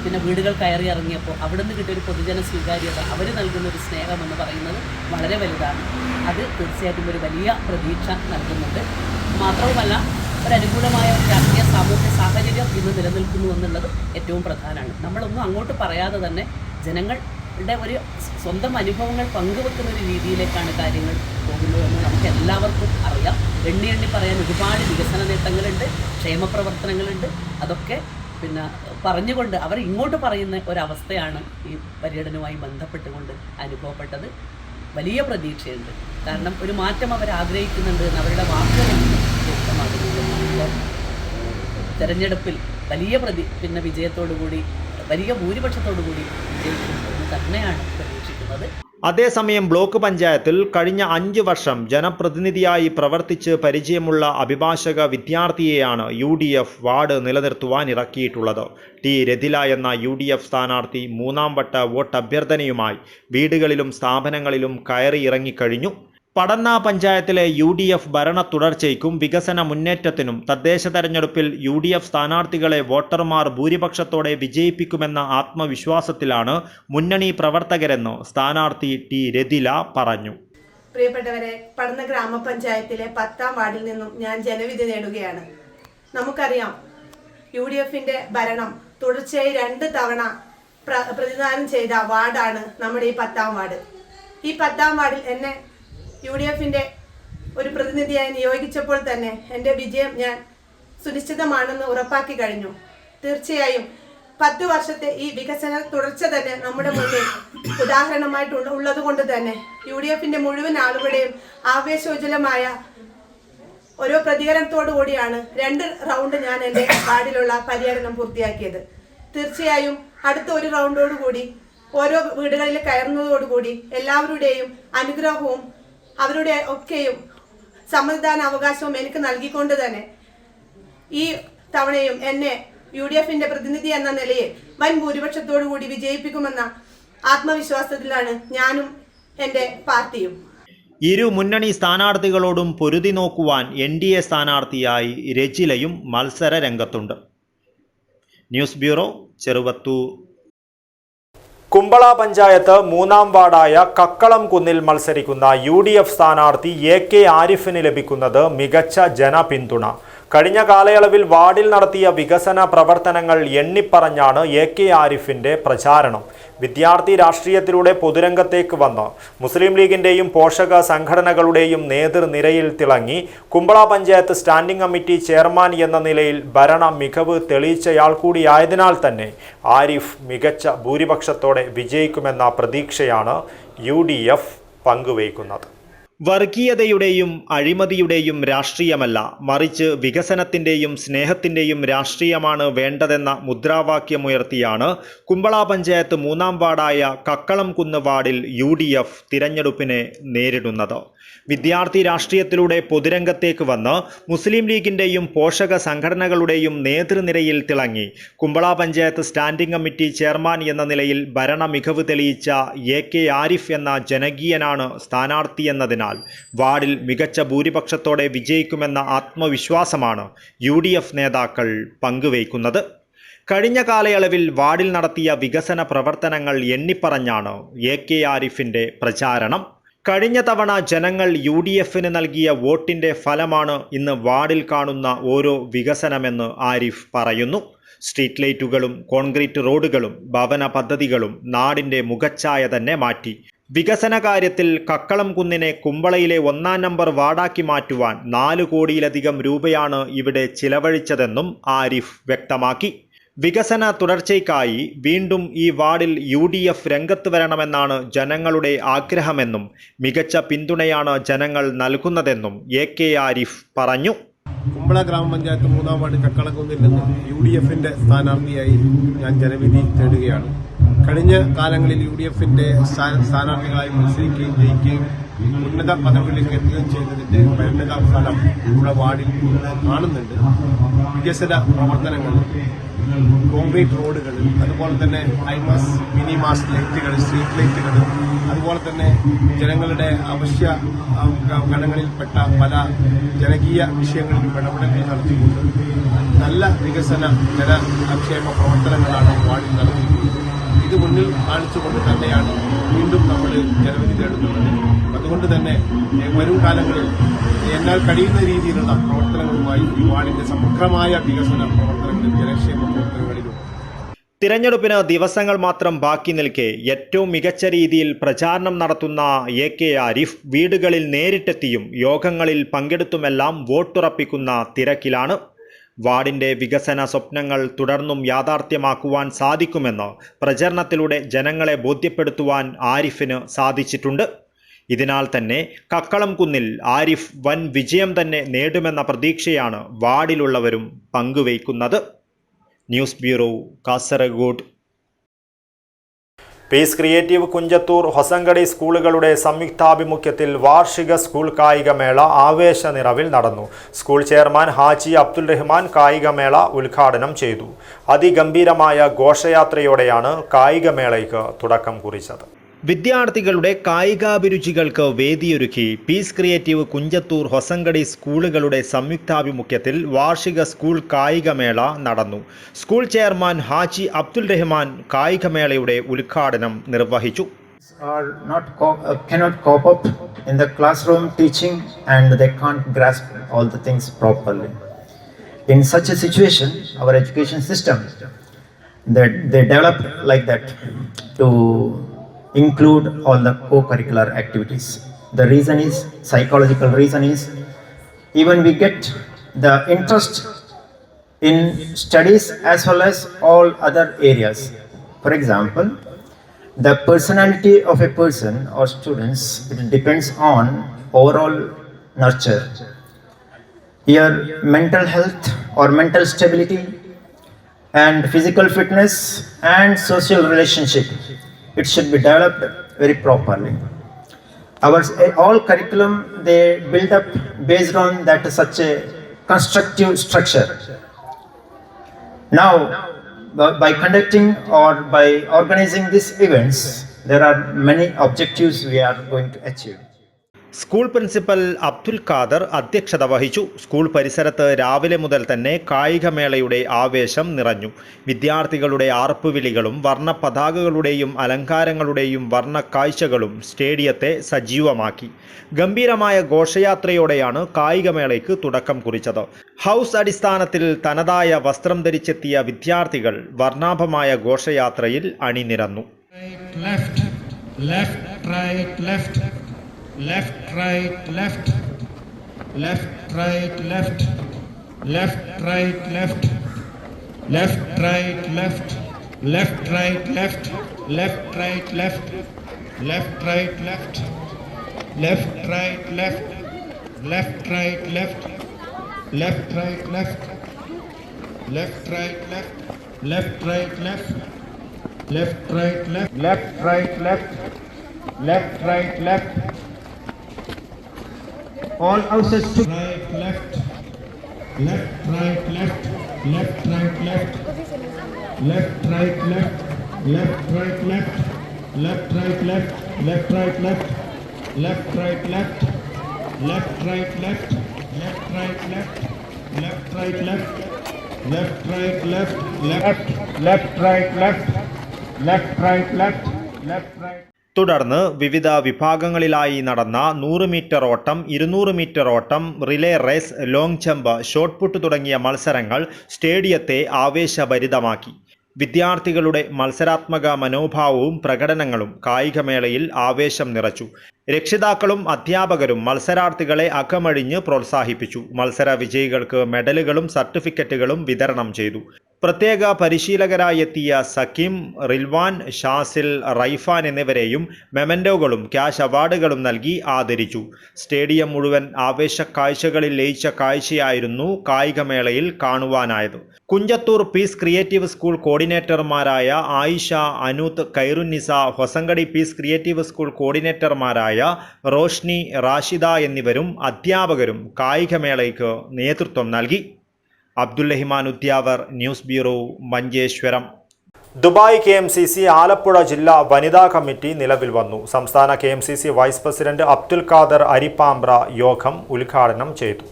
പിന്നെ വീടുകൾ കയറി ഇറങ്ങിയപ്പോൾ അവിടെ നിന്ന് കിട്ടിയൊരു പൊതുജന സ്വീകാര്യത, അവർ നൽകുന്നൊരു സ്നേഹം എന്ന് പറയുന്നത് വളരെ വലുതാണ്. അത് തീർച്ചയായിട്ടും ഒരു വലിയ പ്രതീക്ഷ നൽകുന്നുണ്ട്. മാത്രവുമല്ല ഒരനുകൂലമായ രാഷ്ട്രീയ സാമൂഹ്യ സാഹചര്യം ഇന്ന് നിലനിൽക്കുന്നു എന്നുള്ളത് ഏറ്റവും പ്രധാനമാണ്. നമ്മളൊന്നും അങ്ങോട്ട് പറയാതെ തന്നെ ജനങ്ങളുടെ ഒരു സ്വന്തം അനുഭവങ്ങൾ പങ്കുവെക്കുന്ന ഒരു രീതിയിലേക്കാണ് കാര്യങ്ങൾ പോകുന്നതെന്ന് നമുക്ക് എല്ലാവർക്കും അറിയാം. എണ്ണി പറയാൻ ഒരുപാട് വികസന നേട്ടങ്ങളുണ്ട്, ക്ഷേമപ്രവർത്തനങ്ങളുണ്ട്. അതൊക്കെ പിന്നെ പറഞ്ഞുകൊണ്ട് അവർ ഇങ്ങോട്ട് പറയുന്ന ഒരവസ്ഥയാണ് ഈ പര്യടനവുമായി ബന്ധപ്പെട്ടുകൊണ്ട് അനുഭവപ്പെട്ടത്. വലിയ പ്രതീക്ഷയുണ്ട്. കാരണം ഒരു മാറ്റം അവർ ആഗ്രഹിക്കുന്നുണ്ട് എന്ന് അവരുടെ വാക്കുകളിൽ വ്യക്തമാകുന്നുണ്ട്. അപ്പോൾ തെരഞ്ഞെടുപ്പിൽ വലിയ വിജയത്തോടുകൂടി വലിയ ഭൂരിപക്ഷത്തോടുകൂടി വിജയിക്കും എന്ന് തന്നെയാണ് പ്രതീക്ഷിക്കുന്നത്. അതേസമയം ബ്ലോക്ക് പഞ്ചായത്തിൽ കഴിഞ്ഞ 5 വർഷം ജനപ്രതിനിധിയായി പ്രവർത്തിച്ച് പരിചയമുള്ള അഭിഭാഷക വിദ്യാർത്ഥിയെയാണ് UDF വാർഡ് നിലനിർത്തുവാൻ ഇറക്കിയിട്ടുള്ളത്. T. രതില എന്ന UDF സ്ഥാനാർത്ഥി 3ാം വട്ട വോട്ട് അഭ്യർത്ഥനയുമായി വീടുകളിലും സ്ഥാപനങ്ങളിലും കയറി ഇറങ്ങിക്കഴിഞ്ഞു. പടന്ന പഞ്ചായത്തിലെ UDF ഭരണ തുടർച്ചയ്ക്കും വികസന മുന്നേറ്റത്തിനും തദ്ദേശ തെരഞ്ഞെടുപ്പിൽ UDF സ്ഥാനാർത്ഥികളെ വോട്ടർമാർ ഭൂരിപക്ഷത്തോടെ വിജയിപ്പിക്കുമെന്ന ആത്മവിശ്വാസത്തിലാണ് മുന്നണി പ്രവർത്തകരെന്ന് സ്ഥാനാർത്ഥി T. രതില പറഞ്ഞു. പ്രിയപ്പെട്ടവരെ, പടന്ന ഗ്രാമപഞ്ചായത്തിലെ 10ാം വാർഡിൽ നിന്നും ഞാൻ ജനവിധി നേടുകയാണ്. നമുക്കറിയാം, UDFന്റെ ഭരണം തുടർച്ചയായി 2 തവണ പ്രതിനിധാനം ചെയ്ത വാർഡാണ് നമ്മുടെ ഈ 10ാം വാർഡ്. ഈ 10ാം വാർഡിൽ എന്നെ UDFന്റെ ഒരു പ്രതിനിധിയായി നിയോഗിച്ചപ്പോൾ തന്നെ എൻ്റെ വിജയം ഞാൻ സുനിശ്ചിതമാണെന്ന് ഉറപ്പാക്കി കഴിഞ്ഞു. തീർച്ചയായും 10 വർഷത്തെ ഈ വികസന തുടർച്ച തന്നെ നമ്മുടെ മുന്നിൽ ഉദാഹരണമായിട്ടുള്ളത് കൊണ്ട് തന്നെ UDFന്റെ മുഴുവൻ ആളുകളുടെയും ആവേശോജ്വലമായ ഓരോ പ്രതികരണത്തോടു കൂടിയാണ് 2 റൗണ്ട് ഞാൻ എൻ്റെ വാർഡിലുള്ള പര്യടനം പൂർത്തിയാക്കിയത്. തീർച്ചയായും അടുത്ത ഒരു റൗണ്ടോടുകൂടി ഓരോ വീടുകളിൽ കയറുന്നതോടുകൂടി എല്ലാവരുടെയും അനുഗ്രഹവും അവരുടെ ഒക്കെയും സമ്മതിദാന അവകാശവും എനിക്ക് നൽകിക്കൊണ്ട് തന്നെ ഈ തവണയും എന്നെ UDFന്റെ പ്രതിനിധി എന്ന നിലയിൽ വൻ ഭൂരിപക്ഷത്തോടു കൂടി വിജയിപ്പിക്കുമെന്ന ആത്മവിശ്വാസത്തിലാണ് ഞാനും എൻ്റെ പാർട്ടിയും. ഇരു മുന്നണി സ്ഥാനാർത്ഥികളോടും പൊരുതി നോക്കുവാൻ NDA സ്ഥാനാർത്ഥിയായി രജിലയും മത്സര രംഗത്തുണ്ട്. News bureau, Cheruvathur. കുമ്പള പഞ്ചായത്ത് 3ാം വാർഡായ കക്കളം കുന്നിൽ മത്സരിക്കുന്ന UDF സ്ഥാനാർത്ഥി AK ആരിഫിന് ലഭിക്കുന്നത് മികച്ച ജനപിന്തുണ. കഴിഞ്ഞ കാലയളവിൽ വാർഡിൽ നടത്തിയ വികസന പ്രവർത്തനങ്ങൾ എണ്ണിപ്പറഞ്ഞാണ് AK ആരിഫിൻ്റെ പ്രചാരണം. വിദ്യാർത്ഥി രാഷ്ട്രീയത്തിലൂടെ പൊതുരംഗത്തേക്ക് വന്ന് മുസ്ലിം ലീഗിൻ്റെയും പോഷക സംഘടനകളുടെയും നേതൃനിരയിൽ തിളങ്ങി Kumbla panchayat standing committee chairman എന്ന നിലയിൽ ഭരണ മികവ് തെളിയിച്ചയാൾ കൂടിയായതിനാൽ തന്നെ ആരിഫ് മികച്ച ഭൂരിപക്ഷത്തോടെ വിജയിക്കുമെന്ന പ്രതീക്ഷയാണ് UDF പങ്കുവയ്ക്കുന്നത്. വർഗീയതയുടെയും അഴിമതിയുടെയും രാഷ്ട്രീയമല്ല, മറിച്ച് വികസനത്തിൻ്റെയും സ്നേഹത്തിൻ്റെയും രാഷ്ട്രീയമാണ് വേണ്ടതെന്ന മുദ്രാവാക്യമുയർത്തിയാണ് കുമ്പള പഞ്ചായത്ത് 3ാം വാർഡായ കക്കളം കുന്ന് വാർഡിൽ UDF തിരഞ്ഞെടുപ്പിനെ നേരിടുന്നത്. വിദ്യാർത്ഥി രാഷ്ട്രീയത്തിലൂടെ പൊതുരംഗത്തേക്ക് വന്ന് മുസ്ലിം ലീഗിൻ്റെയും പോഷക സംഘടനകളുടെയും നേതൃനിരയിൽ തിളങ്ങി Kumbla panchayat standing committee chairman എന്ന നിലയിൽ ഭരണ മികവ് തെളിയിച്ച AK ആരിഫ് എന്ന ജനകീയനാണ് സ്ഥാനാർത്ഥിയെന്നതിനാൽ വാർഡിൽ മികച്ച ഭൂരിപക്ഷത്തോടെ വിജയിക്കുമെന്ന ആത്മവിശ്വാസമാണ് UDF നേതാക്കൾ പങ്കുവയ്ക്കുന്നത്. കഴിഞ്ഞ കാലയളവിൽ വാർഡിൽ നടത്തിയ വികസന പ്രവർത്തനങ്ങൾ എണ്ണിപ്പറഞ്ഞാണ് AK ആരിഫിൻ്റെ പ്രചാരണം. കഴിഞ്ഞ തവണ ജനങ്ങൾ UDFന് നൽകിയ വോട്ടിൻ്റെ ഫലമാണ് ഇന്ന് വാർഡിൽ കാണുന്ന ഓരോ വികസനമെന്ന് ആരിഫ് പറയുന്നു. സ്ട്രീറ്റ് ലൈറ്റുകളും കോൺക്രീറ്റ് റോഡുകളും ഭവന പദ്ധതികളും നാടിൻ്റെ മുഖച്ഛായ തന്നെ മാറ്റി. വികസന കാര്യത്തിൽ കക്കളം കുന്നിനെ കുമ്പളയിലെ 1-ാം നമ്പർ വാർഡാക്കി മാറ്റുവാൻ 4 കോടിയിലധികം രൂപയാണ് ഇവിടെ ചിലവഴിച്ചതെന്നും ആരിഫ് വ്യക്തമാക്കി. വികസന തുടർച്ചയ്ക്കായി വീണ്ടും ഈ വാർഡിൽ UDF രംഗത്ത് വരണമെന്നാണ് ജനങ്ങളുടെ ആഗ്രഹമെന്നും മികച്ച പിന്തുണയാണ് ജനങ്ങൾ നൽകുന്നതെന്നും AK ആരിഫ് പറഞ്ഞു. കുമ്പള ഗ്രാമപഞ്ചായത്ത് 3-ാം വാർഡ് കക്കളക്കുന്നിൽ നിന്ന് UDFന്റെ സ്ഥാനാർത്ഥിയായി ഞാൻ ജനവിധി തേടുകയാണ്. കഴിഞ്ഞ കാലങ്ങളിൽ UDFന്റെ സ്ഥാനാർത്ഥികളായി മത്സരിക്കുകയും ജയിക്കുകയും ഉന്നത പദവികളിലേക്ക് എത്തുകയും ചെയ്തതിന്റെ പരിണിത ഫലം നമ്മുടെ വാർഡിൽ കാണുന്നുണ്ട്. വികസന പ്രവർത്തനങ്ങൾ, കോൺക്രീറ്റ് റോഡുകൾ, അതുപോലെ തന്നെ ഐമാസ്, മിനിമാസ് ലൈറ്റുകൾ, സ്ട്രീറ്റ് ലൈറ്റുകൾ, അതുപോലെ തന്നെ ജനങ്ങളുടെ അവശ്യ ഘടകങ്ങളിൽപ്പെട്ട പല ജനകീയ വിഷയങ്ങളിലും ഇടപെടലുകൾ നടത്തിക്കൊണ്ട് നല്ല വികസന ജനക്ഷേമ പ്രവർത്തനങ്ങളാണ് വാർഡിൽ നടത്തിയിട്ടുള്ളത്. ഇത് മുന്നിൽ കാണിച്ചുകൊണ്ട് തന്നെയാണ് വീണ്ടും നമ്മൾ ജനവിധി തേടുന്നത്. അതുകൊണ്ട് തന്നെ വരും കാലങ്ങളിൽ എന്നാൽ കഴിയുന്ന രീതിയിലുള്ള പ്രവർത്തനങ്ങളുമായി ഈ വാർഡിന്റെ സമഗ്രമായ വികസന പ്രവർത്തനങ്ങളിലും ജനക്ഷേമ പ്രവർത്തനങ്ങളിലും. തിരഞ്ഞെടുപ്പിന് ദിവസങ്ങൾ മാത്രം ബാക്കി നിൽക്കെ ഏറ്റവും മികച്ച രീതിയിൽ പ്രചാരണം നടത്തുന്ന AK ആരിഫ് വീടുകളിൽ നേരിട്ടെത്തിയും യോഗങ്ങളിൽ പങ്കെടുത്തുമെല്ലാം വോട്ടുറപ്പിക്കുന്ന തിരക്കിലാണ്. വാർഡിന്റെ വികസന സ്വപ്നങ്ങൾ തുടർന്നും യാഥാർത്ഥ്യമാക്കുവാൻ സാധിക്കുമെന്ന് പ്രചരണത്തിലൂടെ ജനങ്ങളെ ബോധ്യപ്പെടുത്തുവാൻ ആരിഫിന് സാധിച്ചിട്ടുണ്ട്. ഇതിനാൽ തന്നെ കക്കളം കുന്നിൽ ആരിഫ് വൻ വിജയം തന്നെ നേടുമെന്ന പ്രതീക്ഷയാണ് വാർഡിലുള്ളവരും പങ്കുവയ്ക്കുന്നത്. News bureau, Kasaragod. Peace creative Kunjathur Hosangadi സ്കൂളുകളുടെ സംയുക്താഭിമുഖ്യത്തിൽ വാർഷിക സ്കൂൾ കായികമേള ആവേശനിറവിൽ നടന്നു. സ്കൂൾ ചെയർമാൻ ഹാജി അബ്ദുൽ റഹ്മാൻ കായികമേള ഉദ്ഘാടനം ചെയ്തു. അതിഗംഭീരമായ ഘോഷയാത്രയോടെയാണ് കായികമേളയ്ക്ക് തുടക്കം കുറിച്ചത്. വിദ്യാർത്ഥികളുടെ കായികാഭിരുചികൾക്ക് വേദിയൊരുക്കി പീസ് ക്രിയേറ്റീവ് കുഞ്ചത്തൂർ ഹൊസങ്കടി സ്കൂളുകളുടെ സംയുക്താഭിമുഖ്യത്തിൽ വാർഷിക സ്കൂൾ കായികമേള നടന്നു. സ്കൂൾ ചെയർമാൻ ഹാജി അബ്ദുൽ റഹ്മാൻ കായികമേളയുടെ ഉദ്ഘാടനം നിർവഹിച്ചു. Cannot cope up in the classroom teaching and they can't grasp all the things properly. In such a situation, our education system, they developed like that to include all the co-curricular activities. The reason is, psychological reason is, even we get the interest in studies as well as all other areas. For example, the personality of a person or students, it depends on overall nurture. Here, mental health or mental stability and physical fitness and social relationship, it should be developed very properly. Our all curriculum, they build up based on that such a constructive structure. Now, by conducting or by organizing these events, there are many objectives we are going to achieve. School principal Abdul Khader അധ്യക്ഷത വഹിച്ചു. സ്കൂൾ പരിസരത്ത് രാവിലെ മുതൽ തന്നെ കായികമേളയുടെ ആവേശം നിറഞ്ഞു. വിദ്യാർത്ഥികളുടെ ആർപ്പുവിളികളും വർണ്ണ പതാകകളുടെയും അലങ്കാരങ്ങളുടെയും വർണ്ണ കാഴ്ചകളും സ്റ്റേഡിയത്തെ സജീവമാക്കി. ഗംഭീരമായ ഘോഷയാത്രയോടെയാണ് കായികമേളയ്ക്ക് തുടക്കം കുറിച്ചത്. ഹൗസ് അടിസ്ഥാനത്തിൽ തനതായ വസ്ത്രം ധരിച്ചെത്തിയ വിദ്യാർത്ഥികൾ വർണ്ണാഭമായ ഘോഷയാത്രയിൽ അണിനിരന്നു. Left, right, left, left, right, left, left, right, left, left, right, left, left, right, left, left, right, left, left, right, left, left, right, left, left, right, left, left, right, left, left, right, left, left, right, left, left, right, left, left, right, left, left, right, left. All houses to right, left, left, right, left, left, right, left, left, right, left, left, right, left, left, right, left, left, right, left, left, right, left, left, right, left, left, right, left, left, right, left, left, right, left, left, left, right, left, left, right, left, left, right. തുടർന്ന് വിവിധ വിഭാഗങ്ങളിലായി നടന്ന 100 മീറ്റർ ഓട്ടം, 200 മീറ്റർ ഓട്ടം, relay race, long jump, shot put തുടങ്ങിയ മത്സരങ്ങൾ സ്റ്റേഡിയത്തെ ആവേശഭരിതമാക്കി. വിദ്യാർത്ഥികളുടെ മത്സരാത്മക മനോഭാവവും പ്രകടനങ്ങളും കായികമേളയിൽ ആവേശം നിറച്ചു. രക്ഷിതാക്കളും അധ്യാപകരും മത്സരാർത്ഥികളെ അകമഴിഞ്ഞ് പ്രോത്സാഹിപ്പിച്ചു. മത്സര വിജയികൾക്ക് മെഡലുകളും സർട്ടിഫിക്കറ്റുകളും വിതരണം ചെയ്തു. പ്രത്യേക പരിശീലകരായി എത്തിയ സക്കീം, റിൽവാൻ, ഷാസിൽ, റൈഫാൻ എന്നിവരെയും മെമൻറ്റോകളും ക്യാഷ് അവാർഡുകളും നൽകി ആദരിച്ചു. സ്റ്റേഡിയം മുഴുവൻ ആവേശക്കാഴ്ചകളിൽ ലയിച്ച കാഴ്ചയായിരുന്നു കായികമേളയിൽ കാണുവാനായത്. കുഞ്ചത്തൂർ പീസ് ക്രിയേറ്റീവ് സ്കൂൾ കോർഡിനേറ്റർമാരായ Ayisha, Anooth, Khairunnisa, Hosangadi peace creative school കോർഡിനേറ്റർമാരായ റോഷ്നി, റാഷിദ എന്നിവരും അധ്യാപകരും കായികമേളയ്ക്ക് നേതൃത്വം നൽകി. Abdullahiman Udyavar, news bureau, Manjeshwaram. Dubai KMCC Alappuzha ജില്ലാ വനിതാ കമ്മിറ്റി നിലവിൽ വന്നു. സംസ്ഥാന KMCC vice president Abdul Khader Arippambra യോഗം ഉദ്ഘാടനം ചെയ്തു.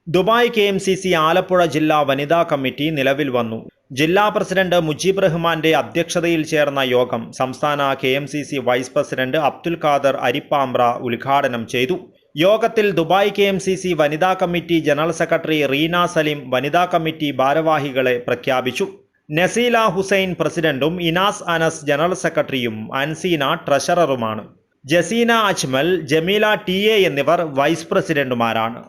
ദുബായ് KMCC ആലപ്പുഴ ജില്ലാ വനിതാ കമ്മിറ്റി നിലവിൽ വന്നു. ജില്ലാ പ്രസിഡന്റ് മുജീബ് റഹ്മാന്റെ അധ്യക്ഷതയിൽ ചേർന്ന യോഗം സംസ്ഥാന KMCC vice president Abdul Khader Arippambra ഉദ്ഘാടനം ചെയ്തു. യോഗത്തിൽ ദുബായ് KMCC വനിതാ committee general secretary Reena Salim വനിതാ കമ്മിറ്റി ഭാരവാഹികളെ പ്രഖ്യാപിച്ചു. നസീല ഹുസൈൻ പ്രസിഡന്റും ഇനാസ് അനസ് ജനറൽ സെക്രട്ടറിയും അൻസീന ട്രഷററുമാണ്. ജസീന അജ്മൽ, ജമീല TA എന്നിവർ വൈസ് പ്രസിഡന്റുമാരാണ്.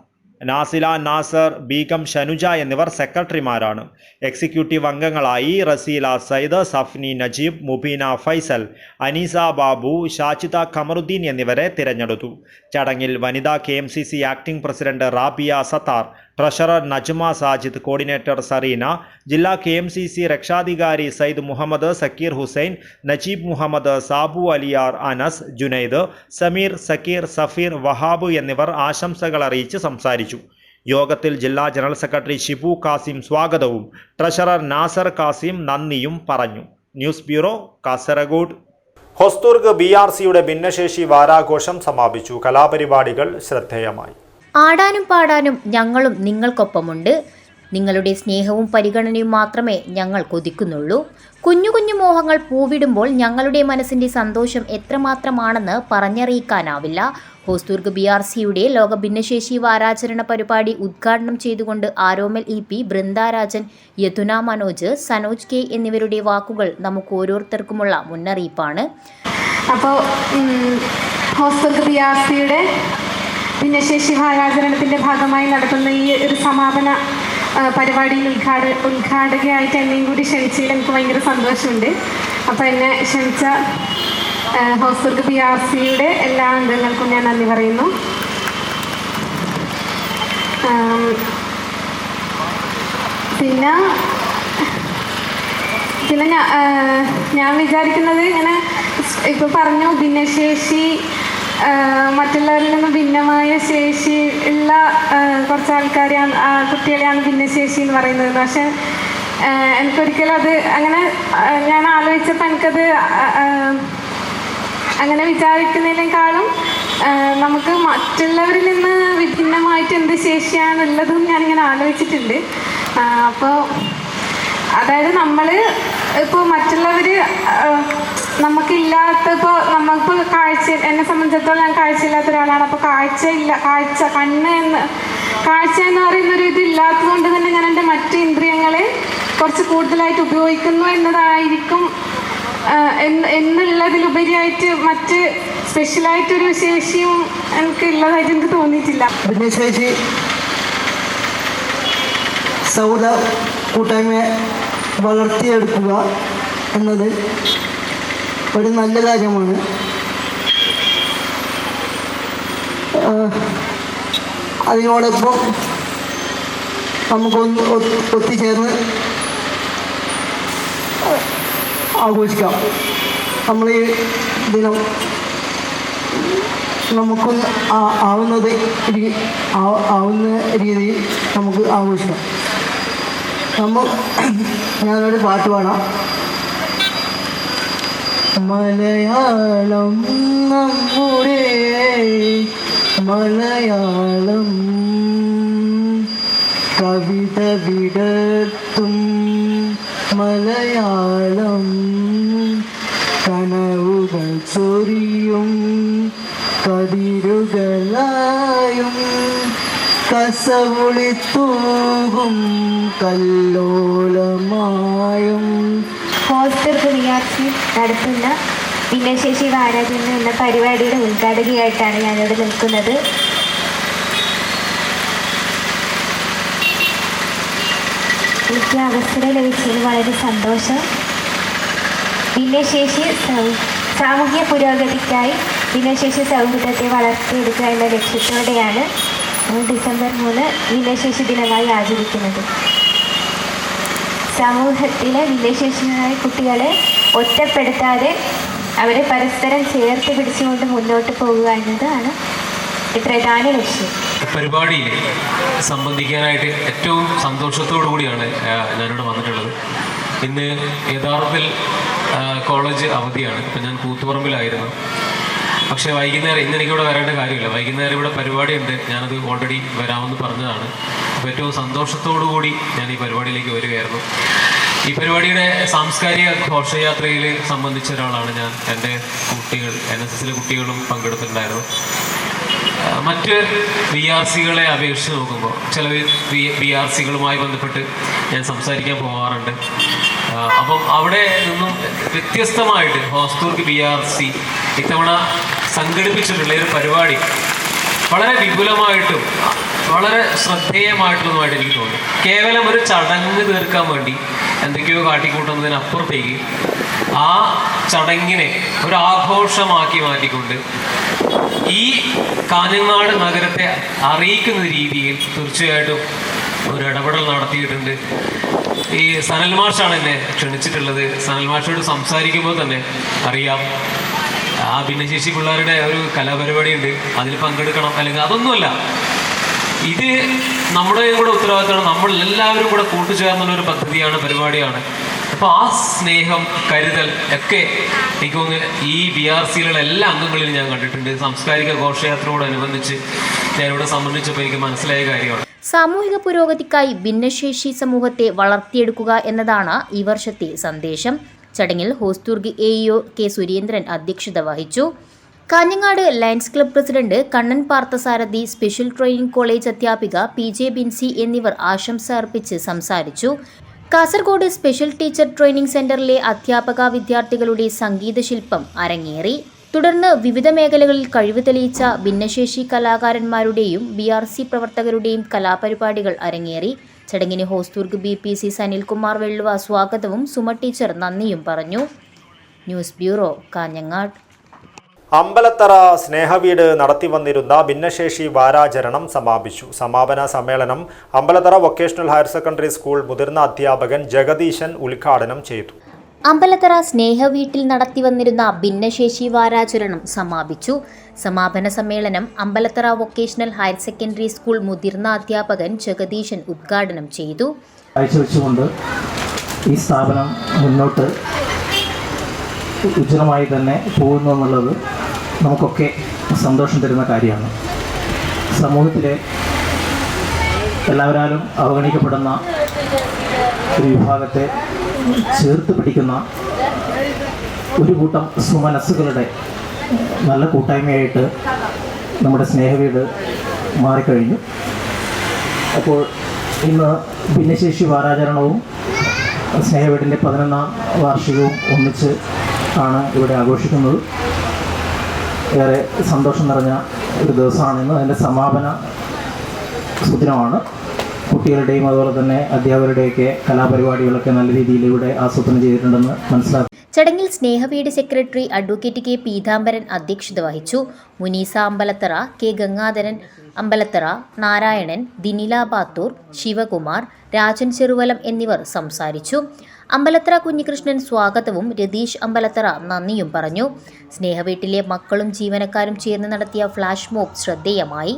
നാസില നാസർ, ബീഗം ഷനുജ എന്നിവർ സെക്രട്ടറിമാരാണ്. എക്സിക്യൂട്ടീവ് അംഗങ്ങളായി റസീല സയ്യിദ്, സഫ്നി നജീബ്, മുബീന ഫൈസൽ, അനീസ ബാബു, ഷാജിദ ഖമറുദ്ദീൻ എന്നിവരെ തിരഞ്ഞെടുത്തു. ചടങ്ങിൽ വനിതാ KMCC acting president Rabiya Sattar, treasurer Najma Sajid, coordinator Sareena, ജില്ലാ KMCC രക്ഷാധികാരി സയ്യിദ് മുഹമ്മദ്, സക്കീർ ഹുസൈൻ, നജീബ് മുഹമ്മദ്, സാബു അലിയാർ, അനസ്, ജുനൈദ്, സമീർ, സക്കീർ, സഫീർ, വഹാബ് എന്നിവർ ആശംസകൾ അറിയിച്ച് സംസാരിച്ചു. യോഗത്തിൽ ജില്ലാ ജനറൽ സെക്രട്ടറി ഷിബു കാസിം സ്വാഗതവും ട്രഷറർ നാസർ കാസിം നന്ദിയും പറഞ്ഞു. News bureau, Kasaragod. ഹൊസ്ദുർഗ് BRCയുടെ ഭിന്നശേഷി വാരാഘോഷം സമാപിച്ചു. കലാപരിപാടികൾ ശ്രദ്ധേയമായി. ആടാനും പാടാനും ഞങ്ങളും നിങ്ങൾക്കൊപ്പമുണ്ട്. നിങ്ങളുടെ സ്നേഹവും പരിഗണനയും മാത്രമേ ഞങ്ങൾ കൊതിക്കുന്നുള്ളൂ. കുഞ്ഞു കുഞ്ഞു മോഹങ്ങൾ പൂവിടുമ്പോൾ ഞങ്ങളുടെ മനസ്സിൻ്റെ സന്തോഷം എത്രമാത്രമാണെന്ന് പറഞ്ഞറിയിക്കാനാവില്ല. ഹൊസ്ദുർഗ് BRCയുടെ ലോക ഭിന്നശേഷി വാരാചരണ പരിപാടി ഉദ്ഘാടനം ചെയ്തുകൊണ്ട് ആരോമൽ EP, ബൃന്ദാരാജൻ, യതുന മനോജ്, സനോജ് K എന്നിവരുടെ വാക്കുകൾ നമുക്ക് ഓരോരുത്തർക്കുമുള്ള മുന്നറിയിപ്പാണ്. അപ്പോൾ ഹൊസ്ദുർഗ് BRCയുടെ ഭിന്നശേഷി വാരാചരണത്തിൻ്റെ ഭാഗമായി നടത്തുന്ന ഈ ഒരു സമാപന പരിപാടിയിൽ ഉദ്ഘാടകയായിട്ട് എന്നെയും കൂടി ക്ഷണിച്ചതിൽ എനിക്ക് ഭയങ്കര സന്തോഷമുണ്ട്. അപ്പോൾ എന്നെ ക്ഷണിച്ച ഹൊസ്ദുർഗ് BRCയുടെ എല്ലാ അംഗങ്ങൾക്കും ഞാൻ നന്ദി പറയുന്നു. പിന്നെ ഞാൻ വിചാരിക്കുന്നത് ഇങ്ങനെ ഇപ്പോൾ പറഞ്ഞു, ഭിന്നശേഷി മറ്റുള്ളവരിൽ നിന്ന് ഭിന്നമായ ശേഷി ഉള്ള കുറച്ച് ആൾക്കാരെയാണ്, കുട്ടികളെയാണ് ഭിന്നശേഷി എന്ന് പറയുന്നത്. പക്ഷെ എനിക്കൊരിക്കലും അത് അങ്ങനെ ഞാൻ ആലോചിച്ചപ്പോൾ എനിക്കത് അങ്ങനെ വിചാരിക്കുന്നതിനേക്കാളും നമുക്ക് മറ്റുള്ളവരിൽ നിന്ന് വിഭിന്നമായിട്ട് എന്ത് ശേഷിയാണുള്ളതും ഞാനിങ്ങനെ ആലോചിച്ചിട്ടുണ്ട്. അപ്പോൾ അതായത് നമ്മൾ ഇപ്പോൾ മറ്റുള്ളവർ നമുക്കില്ലാത്ത, ഇപ്പോൾ നമുക്ക് എന്നെ സംബന്ധിച്ചിടത്തോളം ഞാൻ കാഴ്ചയില്ലാത്ത ഒരാളാണ്. അപ്പോൾ കാഴ്ച എന്ന് പറയുന്നൊരു ഇതില്ലാത്തത് കൊണ്ട് തന്നെ ഞാൻ എൻ്റെ മറ്റ് ഇന്ദ്രിയങ്ങളെ കുറച്ച് കൂടുതലായിട്ട് ഉപയോഗിക്കുന്നു എന്നതായിരിക്കും എന്നുള്ളതിലുപരിയായിട്ട് മറ്റ് സ്പെഷ്യലായിട്ടൊരു ശേഷിയും എനിക്ക് ഉള്ളതായിട്ട് എനിക്ക് തോന്നിയിട്ടില്ല. ഭിന്നശേഷി സൗഹൃദ കൂട്ടായ്മയെ വളർത്തിയെടുക്കുക എന്നത് ഒരു നല്ല കാര്യമാണ്. അതിനോടൊപ്പം നമുക്കൊന്ന് ഒത്തുചേർന്ന് ആഘോഷിക്കാം. നമ്മൾ ഈ ദിനം നമുക്കൊന്ന് ആവുന്ന രീതിയിൽ നമുക്ക് ആഘോഷിക്കാം. ഞാനൊരു പാട്ട് പാടാം. മലയാളം നമ്മുടെ മലയാളം കവിത വിടർത്തും മലയാളം കനവുകൾ ചൊരിയും കതിരുകളായും കസവുളിത്തൂകും കല്ലോലമായും ഹോസ്റ്റർക്ക് വിയാർച്ചി നടത്തുന്ന ഭിന്നശേഷി വാരാചരണം എന്ന പരിപാടിയുടെ ഉദ്ഘാടകയായിട്ടാണ് ഞാനിവിടെ നിൽക്കുന്നത്. എനിക്ക് അവസരം ലഭിച്ചതിൽ വളരെ സന്തോഷം. ഭിന്നശേഷി സാമൂഹ്യ പുരോഗതിക്കായി ഭിന്നശേഷി സൗഹൃദത്തെ വളർത്തിയെടുക്കുക എന്ന ലക്ഷ്യത്തോടെയാണ് ഡിസംബർ 3 ഭിന്നശേഷി ദിനമായി ആചരിക്കുന്നത്. സമൂഹത്തിലെ ഭിന്നശേഷിയായ കുട്ടികളെ ഒറ്റപ്പെടുത്താതെ അവരെ പരസ്പരം ചേർത്ത് പിടിച്ചുകൊണ്ട് മുന്നോട്ട് പോകുക എന്നതാണ് പ്രധാന ലക്ഷ്യം. പരിപാടിയിൽ സംബന്ധിക്കാനായിട്ട് ഏറ്റവും സന്തോഷത്തോടു കൂടിയാണ് ഞാനിവിടെ വന്നിട്ടുള്ളത്. ഇന്ന് യഥാർത്ഥത്തിൽ കോളേജ് അവധിയാണ്. ഇപ്പം ഞാൻ കൂത്തുപറമ്പിലായിരുന്നു. പക്ഷേ വൈകുന്നേരം ഇന്ന് എനിക്കിവിടെ വരേണ്ട കാര്യമില്ല. വൈകുന്നേരം ഇവിടെ പരിപാടിയുണ്ട്. ഞാനത് ഓൾറെഡി വരാമെന്ന് പറഞ്ഞതാണ്. അപ്പോൾ ഏറ്റവും സന്തോഷത്തോടു കൂടി ഞാൻ ഈ പരിപാടിയിലേക്ക് വരികയായിരുന്നു. ഈ പരിപാടിയുടെ സാംസ്കാരിക ഘോഷയാത്രയിൽ സംബന്ധിച്ച ഒരാളാണ് ഞാൻ. എൻ്റെ കുട്ടികൾ NSSലെ കുട്ടികളും പങ്കെടുത്തിട്ടുണ്ടായിരുന്നു. മറ്റ് VRCകളെ അപേക്ഷിച്ച് നോക്കുമ്പോൾ ചില VRCകളുമായി ബന്ധപ്പെട്ട് ഞാൻ സംസാരിക്കാൻ പോകാറുണ്ട്. അപ്പം അവിടെ നിന്നും വ്യത്യസ്തമായിട്ട് ഹോസ്തൂർക്ക് VRC ഇത്തവണ സംഘടിപ്പിച്ചിട്ടുള്ള ഒരു പരിപാടി വളരെ വിപുലമായിട്ടും വളരെ ശ്രദ്ധേയമായിട്ടുള്ളതുമായിട്ട് എനിക്ക് തോന്നി. കേവലം ഒരു ചടങ്ങ് തീർക്കാൻ വേണ്ടി എന്തൊക്കെയോ കാട്ടിക്കൂട്ടുന്നതിനപ്പുറത്തേക്ക് ആ ചടങ്ങിനെ ഒരു ആഘോഷമാക്കി മാറ്റിക്കൊണ്ട് ഈ കാഞ്ഞങ്ങാട് നഗരത്തെ അറിയിക്കുന്ന രീതിയിൽ തീർച്ചയായിട്ടും ഒരു ഇടപെടൽ നടത്തിയിട്ടുണ്ട്. ഈ സനൽ മാഷാണ് എന്നെ ക്ഷണിച്ചിട്ടുള്ളത്. സനൽ മാഷോട് സംസാരിക്കുമ്പോൾ തന്നെ അറിയാം ആ ഭിന്നശേഷി പിള്ളേരുടെ ഒരു കലാപരിപാടി ഉണ്ട്, അതിൽ പങ്കെടുക്കണം. അല്ലെങ്കിൽ അതൊന്നുമല്ല, ഇത് നമ്മുടെ കൂടെ ഉത്തരവാദിത്തമാണ്. നമ്മൾ എല്ലാവരും കൂടെ കൂട്ടുചേർന്നുള്ളൊരു പദ്ധതിയാണ്, പരിപാടിയാണ്. അപ്പോൾ ആ സ്നേഹം, കരുതൽ ഒക്കെ എനിക്ക് തോന്നുന്നു ഈ VRCയിലുള്ള എല്ലാ അംഗങ്ങളിലും ഞാൻ കണ്ടിട്ടുണ്ട്. സാംസ്കാരിക ഘോഷയാത്രയോടനുബന്ധിച്ച് ഞാനിവിടെ സംബന്ധിച്ചപ്പോൾ എനിക്ക് മനസ്സിലായ കാര്യമാണ്. സാമൂഹിക പുരോഗതിക്കായി ഭിന്നശേഷി സമൂഹത്തെ വളർത്തിയെടുക്കുക എന്നതാണ് ഈ വർഷത്തെ സന്ദേശം. ചടങ്ങിൽ ഹോസ്തൂർഗ് AEO K സുരേന്ദ്രൻ അധ്യക്ഷത വഹിച്ചു. Kanhangad lions club president Kannan Parthasarathy, special training college അധ്യാപിക PJ ബിൻസി എന്നിവർ ആശംസ അർപ്പിച്ച് സംസാരിച്ചു. കാസർഗോഡ് സ്പെഷ്യൽ ടീച്ചർ ട്രെയിനിംഗ് സെന്ററിലെ അധ്യാപക വിദ്യാർത്ഥികളുടെ സംഗീതശില്പം അരങ്ങേറി. തുടർന്ന് വിവിധ മേഖലകളിൽ കഴിവ് തെളിയിച്ച ഭിന്നശേഷി കലാകാരന്മാരുടെയും BRC പ്രവർത്തകരുടെയും കലാപരിപാടികൾ അരങ്ങേറി. ചടങ്ങിന് ഹോസ്തൂർഗ് BPC സനിൽകുമാർ വെള്ളുവ സ്വാഗതവും സുമ ടീച്ചർ നന്ദിയും പറഞ്ഞു. News bureau, Kanhangad. അമ്പലത്തറ സ്നേഹവീട് നടത്തിവന്നിരുന്ന ഭിന്നശേഷി വാരാചരണം സമാപിച്ചു. സമാപന സമ്മേളനം Ambalathara vocational higher secondary school മുതിർന്ന അധ്യാപകൻ ജഗദീശൻ ഉദ്ഘാടനം ചെയ്തു. അമ്പലത്തറ സ്നേഹവീട്ടിൽ നടത്തിവന്നിരുന്ന ഭിന്നശേഷി വാരാചരണം സമാപിച്ചു. സമാപന സമ്മേളനം Ambalathara vocational higher secondary school മുതിർന്ന അധ്യാപകൻ ജഗദീശൻ ഉദ്ഘാടനം ചെയ്തു. കാഴ്ചവെച്ചുകൊണ്ട് ഈ സ്ഥാപനം മുന്നോട്ട് ഉജ്ജ്വലമായി തന്നെ പോകുന്നു എന്നുള്ളത് നമുക്കൊക്കെ സന്തോഷം തരുന്ന കാര്യമാണ്. സമൂഹത്തിലെ എല്ലാവരാലും അവഗണിക്കപ്പെടുന്ന ഒരു വിഭാഗത്തെ ചേർത്ത് പിടിക്കുന്ന ഒരു കൂട്ടം സുമനസ്സുകളുടെ നല്ല കൂട്ടായ്മയായിട്ട് നമ്മുടെ സ്നേഹവീട് മാറിക്കഴിഞ്ഞു. അപ്പോൾ ഇന്ന് ഭിന്നശേഷി വാരാചരണവും സ്നേഹവീടിൻ്റെ 11ാം വാർഷികവും ഒന്നിച്ച് ആണ് ഇവിടെ ആഘോഷിക്കുന്നത്. ഏറെ സന്തോഷം നിറഞ്ഞ ഒരു ദിവസമാണിന്ന്. അതിൻ്റെ സമാപന സുദിനമാണ്. കുട്ടികളുടെയും അതുപോലെ തന്നെ അധ്യാപകരുടെയൊക്കെ കലാപരിപാടികളൊക്കെ നല്ല രീതിയിൽ ഇവിടെ ആസൂത്രണം ചെയ്തിട്ടുണ്ടെന്ന് മനസ്സിലാക്കി. ചടങ്ങിൽ സ്നേഹവീട് സെക്രട്ടറി അഡ്വക്കേറ്റ് K പീതാംബരൻ അധ്യക്ഷത വഹിച്ചു. മുനീസ അമ്പലത്തറ, K ഗംഗാധരൻ അമ്പലത്തറ, നാരായണൻ, ദിനില ബാത്തൂർ, ശിവകുമാർ, രാജൻ ചെറുവലം എന്നിവർ സംസാരിച്ചു. അമ്പലത്തറ കുഞ്ഞികൃഷ്ണൻ സ്വാഗതവും രതീഷ് അമ്പലത്തറ നന്ദിയും പറഞ്ഞു. സ്നേഹവീട്ടിലെ മക്കളും ജീവനക്കാരും ചേർന്ന് നടത്തിയ ഫ്ലാഷ് മോബ് ശ്രദ്ധേയമായി.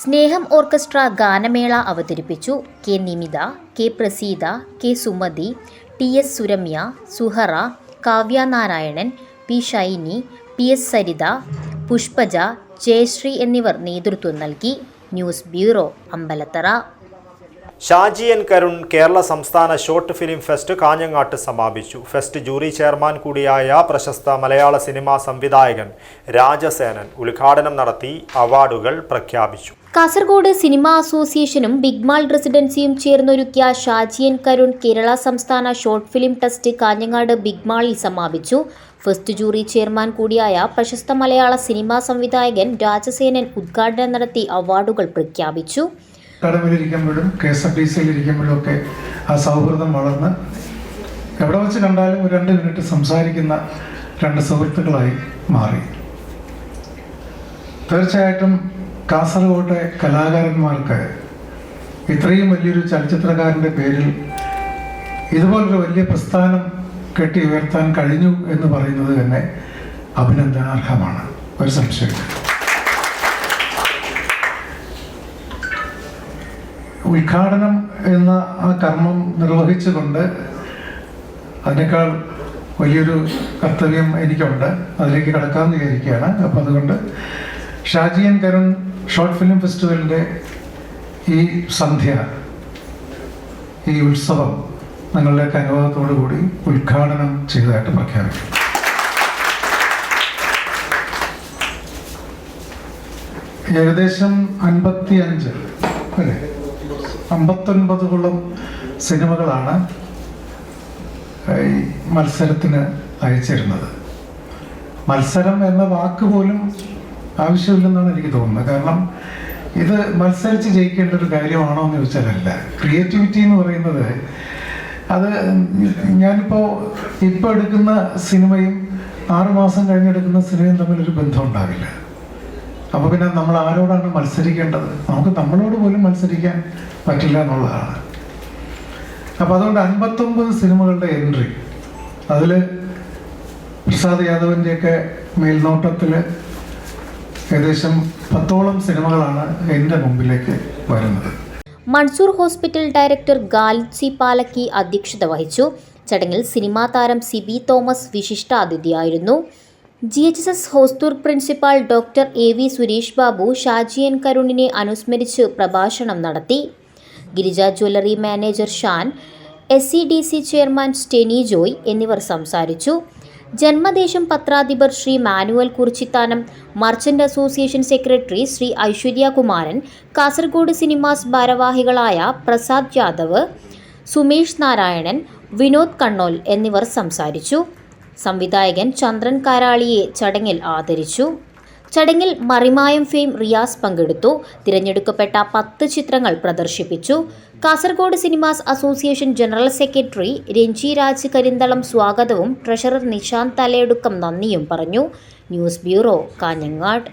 സ്നേഹം ഓർക്കസ്ട്ര ഗാനമേള അവതരിപ്പിച്ചു. K Nimitha, K Praseetha, K Sumathi, TS Suramya, Suhara, Kavya Narayanan, P Shiny, PS Saritha, Pushpaja, Jayashree എന്നിവർ നേതൃത്വം നൽകി. News bureau, Ambalathara. Shaji N Karun Kerala സംസ്ഥാന ഷോർട്ട് ഫിലിം ഫെസ്റ്റ് കാഞ്ഞങ്ങാട്ട് സമാപിച്ചു. ഫെസ്റ്റ് ജൂറി ചെയർമാൻ കൂടിയായ പ്രശസ്ത മലയാള സിനിമാ സംവിധായകൻ രാജസേനൻ ഉദ്ഘാടനം നടത്തി അവാർഡുകൾ പ്രഖ്യാപിച്ചു. കാസർഗോഡ് സിനിമാ അസോസിയേഷനും ബിഗ് മാൾ റെസിഡൻസിയും ചേർന്നൊരുക്കിയ ഷാജി എൻ കരുൺ കേരള സംസ്ഥാന short film test Kanhangad big മാളിൽ സമാപിച്ചു. ഫസ്റ്റ് ജൂറി ചെയർമാൻ കൂടിയായ പ്രശസ്ത മലയാള സിനിമാ സംവിധായകൻ രാജസേനൻ ഉദ്ഘാടനം നടത്തി അവാർഡുകൾ പ്രഖ്യാപിച്ചു. കടമിലിരിക്കുമ്പോഴും KSRTCയിലിരിക്കുമ്പോഴും ഒക്കെ ആ സൗഹൃദം വളർന്ന് എവിടെ വെച്ച് കണ്ടാലും ഒരു 2 മിനിറ്റ് സംസാരിക്കുന്ന 2 സുഹൃത്തുക്കളായി മാറി. തീർച്ചയായിട്ടും കാസർഗോട്ടെ കലാകാരന്മാർക്ക് ഇത്രയും വലിയൊരു ചലച്ചിത്രകാരൻ്റെ പേരിൽ ഇതുപോലൊരു വലിയ പ്രസ്ഥാനം കെട്ടി ഉയർത്താൻ കഴിഞ്ഞു എന്ന് പറയുന്നത് തന്നെ അഭിനന്ദനാർഹമാണ്. ഒരു സംശയമില്ല. ഉദ്ഘാടനം എന്ന ആ കർമ്മം നിർവഹിച്ചുകൊണ്ട് അതിനേക്കാൾ വലിയൊരു കർത്തവ്യം എനിക്കുണ്ട്. അതിലേക്ക് കടക്കാമെന്ന് വിചാരിക്കുകയാണ്. അപ്പോൾ അതുകൊണ്ട് Shaji N Karun short film ഫെസ്റ്റിവലിൻ്റെ ഈ സന്ധ്യ, ഈ ഉത്സവം നിങ്ങളുടെയൊക്കെ അനുഭവത്തോടു കൂടി ഉദ്ഘാടനം ചെയ്തതായിട്ട് പ്രഖ്യാപിക്കും. ഏകദേശം 55 അല്ലേ 59 സിനിമകളാണ് ഈ മത്സരത്തിന് അയച്ചിരുന്നത്. മത്സരം എന്ന വാക്ക് പോലും ആവശ്യമില്ലെന്നാണ് എനിക്ക് തോന്നുന്നത്. കാരണം ഇത് മത്സരിച്ച് ജയിക്കേണ്ട ഒരു കാര്യമാണോ എന്ന് ചോദിച്ചാലല്ല. ക്രിയേറ്റിവിറ്റി എന്ന് പറയുന്നത് അത് ഇപ്പോൾ എടുക്കുന്ന സിനിമയും 6 മാസം കഴിഞ്ഞെടുക്കുന്ന സിനിമയും തമ്മിലൊരു ബന്ധം ഉണ്ടാവില്ല. അപ്പോൾ പിന്നെ നമ്മൾ ആരോടാണ് മത്സരിക്കേണ്ടത്? നമുക്ക് നമ്മളോട് പോലും മത്സരിക്കാൻ പറ്റില്ല എന്നുള്ളതാണ്. അപ്പോൾ അതുകൊണ്ട് 59 സിനിമകളുടെ എൻട്രി, അതിൽ പ്രസാദ് യാദവിൻ്റെയൊക്കെ മേൽനോട്ടത്തിൽ ഏകദേശം 10ഓളം സിനിമകളാണ് എൻ്റെ മുമ്പിലേക്ക് വരുന്നത്. Mansoor hospital director Khalid C Palakki അധ്യക്ഷത വഹിച്ചു. ചടങ്ങിൽ സിനിമാ താരം സിബി തോമസ് വിശിഷ്ടാതിഥിയായിരുന്നു. GHSS Hosdurg principal doctor AV Suresh Babu Shaji N കരുണിനെ അനുസ്മരിച്ച് പ്രഭാഷണം നടത്തി. Girija jewellery manager Shan, SCDC chairman Steny Joy എന്നിവർ സംസാരിച്ചു. ജന്മദേശം പത്രാധിപർ Shri Manuel Kurichithanam, merchant association secretary Shri Aishwarya Kumaran, Kasaragod cinemas ഭാരവാഹികളായ പ്രസാദ് യാദവ്, സുമേഷ് നാരായണൻ, വിനോദ് കണ്ണോൽ എന്നിവർ സംസാരിച്ചു. സംവിധായകൻ ചന്ദ്രൻ കാരാളിയെ ചടങ്ങിൽ ആദരിച്ചു. ചടങ്ങിൽ മറിമായം ഫെയിം റിയാസ് പങ്കെടുത്തു. തിരഞ്ഞെടുക്കപ്പെട്ട 10 ചിത്രങ്ങൾ പ്രദർശിപ്പിച്ചു. Kasaragod cinemas association general secretary Ranji Raj Karinthalam സ്വാഗതവും ട്രഷറർ നിശാന്ത് തലയെടുക്കം നന്ദിയും പറഞ്ഞു. News bureau, Kanhangad.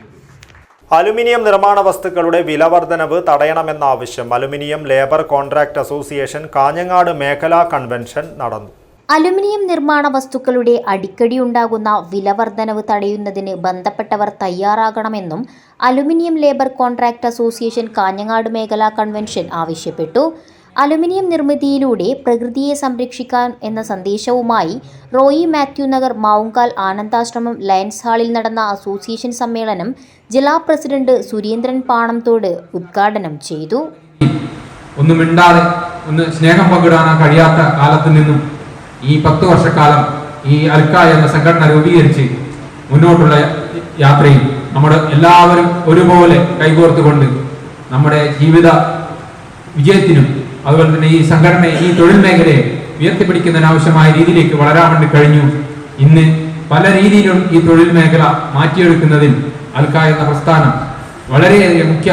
അലുമിനിയം നിർമ്മാണ വസ്തുക്കളുടെ വിലവർദ്ധനവ് തടയണമെന്ന ആവശ്യം aluminium labour contract association Kanhangad മേഖലാ കൺവെൻഷൻ നടന്നു. അലുമിനിയം നിർമ്മാണ വസ്തുക്കളുടെ അടിക്കടി ഉണ്ടാകുന്ന വിലവർദ്ധനവ് തടയുന്നതിന് ബന്ധപ്പെട്ടവർ തയ്യാറാകണമെന്നും aluminium labour contract association Kanhangad മേഖലാ കൺവെൻഷൻ ആവശ്യപ്പെട്ടു. അലുമിനിയം നിർമ്മിതിയിലൂടെ പ്രകൃതിയെ സംരക്ഷിക്കാൻ എന്ന സന്ദേശവുമായി റോയി മാത്യു നഗർ മാവുങ്കാൽ ആനന്ദാശ്രമം ലയൺസ് ഹാളിൽ നടന്ന അസോസിയേഷൻ സമ്മേളനം ജില്ലാ പ്രസിഡന്റ് സുരേന്ദ്രൻ പാണംതോട് ഉദ്ഘാടനം ചെയ്തു. ഒന്നും മിണ്ടാതെ സ്നേഹം പങ്കിടാൻ കഴിയാത്ത കാലത്ത് നിന്നും ഈ 10 വർഷക്കാലം ഈ അൽക്ക എന്ന സംഘടന രൂപീകരിച്ച് മുന്നോട്ടുള്ള യാത്രയിൽ നമ്മുടെ എല്ലാവരും ഒരുപോലെ കൈകോർത്തുകൊണ്ട് നമ്മുടെ ജീവിത വിജയത്തിനും അതുപോലെ തന്നെ ഈ സംഘടനയെ, ഈ തൊഴിൽ മേഖലയെ ഉയർത്തിപ്പിടിക്കുന്നതിനാവശ്യമായ രീതിയിലേക്ക് വളരാൻ വേണ്ടി കഴിഞ്ഞു. ഇന്ന് പല രീതിയിലും ഈ തൊഴിൽ മേഖല മാറ്റിയെടുക്കുന്നതിൽ അൽക്ക എന്ന പ്രസ്ഥാനം വളരെയധികം മുഖ്യ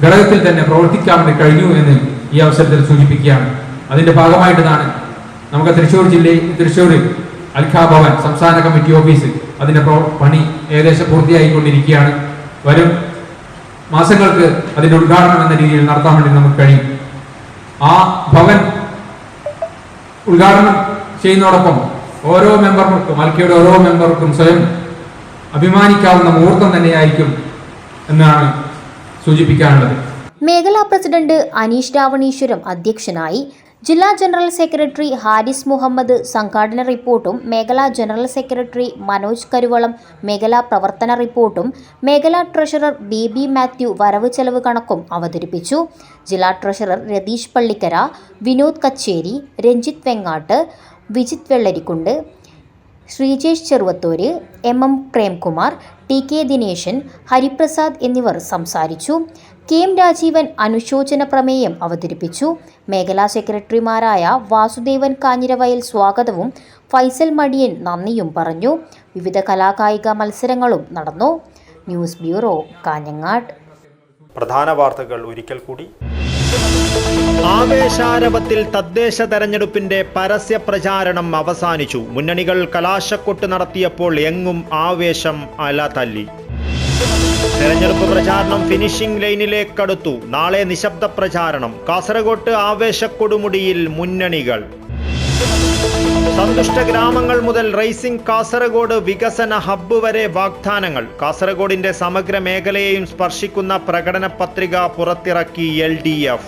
ഘടകത്തിൽ തന്നെ പ്രവർത്തിക്കാൻ വേണ്ടി കഴിഞ്ഞു എന്ന് ഈ അവസരത്തിൽ സൂചിപ്പിക്കുകയാണ്. അതിന്റെ ഭാഗമായിട്ടാണ് നമുക്ക് തൃശ്ശൂർ അൽഖ ഭവൻ സംസ്ഥാന കമ്മിറ്റി ഓഫീസ് അതിന്റെ പണി ഏകദേശം പൂർത്തിയായിക്കൊണ്ടിരിക്കുകയാണ്. വരും മാസങ്ങൾക്ക് അതിന്റെ ഉദ്ഘാടനം എന്ന രീതിയിൽ നടത്താൻ വേണ്ടി നമുക്ക് കഴിയും. ആ ഭവൻ ഉദ്ഘാടനം ചെയ്യുന്നതോടൊപ്പം ഓരോ മെമ്പർക്കും, അൽക്കയുടെ ഓരോ മെമ്പർക്കും സ്വയം അഭിമാനിക്കാവുന്ന മുഹൂർത്തം തന്നെയായിരിക്കും എന്നാണ് സൂചിപ്പിക്കാനുള്ളത്. മേഖലാ പ്രസിഡന്റ് അനീഷ് രാവണീശ്വരം അധ്യക്ഷനായി. ജില്ലാ ജനറൽ സെക്രട്ടറി ഹാരിസ് മുഹമ്മദ് സംഘാടന റിപ്പോർട്ടും മേഖലാ ജനറൽ സെക്രട്ടറി മനോജ് കരുവളം മേഖലാ പ്രവർത്തന റിപ്പോർട്ടും മേഖലാ ട്രഷറർ ബി മാത്യു വരവ് ചെലവ് കണക്കും അവതരിപ്പിച്ചു. ജില്ലാ ട്രഷറർ രതീഷ് പള്ളിക്കര, വിനോദ് കച്ചേരി, രഞ്ജിത്ത് വെങ്ങാട്ട്, വിജിത് വെള്ളരിക്കുണ്ട്, ശ്രീജേഷ് ചെറുവത്തൂര്, എം പ്രേംകുമാർ, TK ദിനേശൻ, ഹരിപ്രസാദ് എന്നിവർ സംസാരിച്ചു. KM രാജീവൻ അനുശോചന പ്രമേയം അവതരിപ്പിച്ചു. മേഖലാ സെക്രട്ടറിമാരായ വാസുദേവൻ കാഞ്ഞിരവയൽ സ്വാഗതവും ഫൈസൽ മടിയൻ നന്ദിയും പറഞ്ഞു. വിവിധ കലാകായിക മത്സരങ്ങളും നടന്നു. News bureau, Kanhangad. പ്രധാന വാർത്തകൾ ഒരിക്കൽ കൂടി. ആവേശാരവത്തിൽ തദ്ദേശ തെരഞ്ഞെടുപ്പിന്റെ പരസ്യ പ്രചാരണം അവസാനിച്ചു. മുന്നണികൾ കലാശക്കൊട്ട് നടത്തിയപ്പോൾ എങ്ങും ആവേശം അലതല്ലി. തെരഞ്ഞെടുപ്പ് പ്രചാരണം ഫിനിഷിംഗ് ലൈനിലേക്കടുത്തു. നാളെ നിശബ്ദ പ്രചാരണം. കാസർഗോഡ് ആവേശക്കൊടുമുടിയിൽ മുന്നണികൾ. സന്തുഷ്ട ഗ്രാമങ്ങൾ മുതൽ റേസിംഗ് കാസർഗോഡ് വികസന ഹബ്ബ് വരെ വാഗ്ദാനങ്ങൾ. കാസർഗോഡിന്റെ സമഗ്ര മേഖലയെയും സ്പർശിക്കുന്ന പ്രകടന പത്രിക പുറത്തിറക്കി LDF.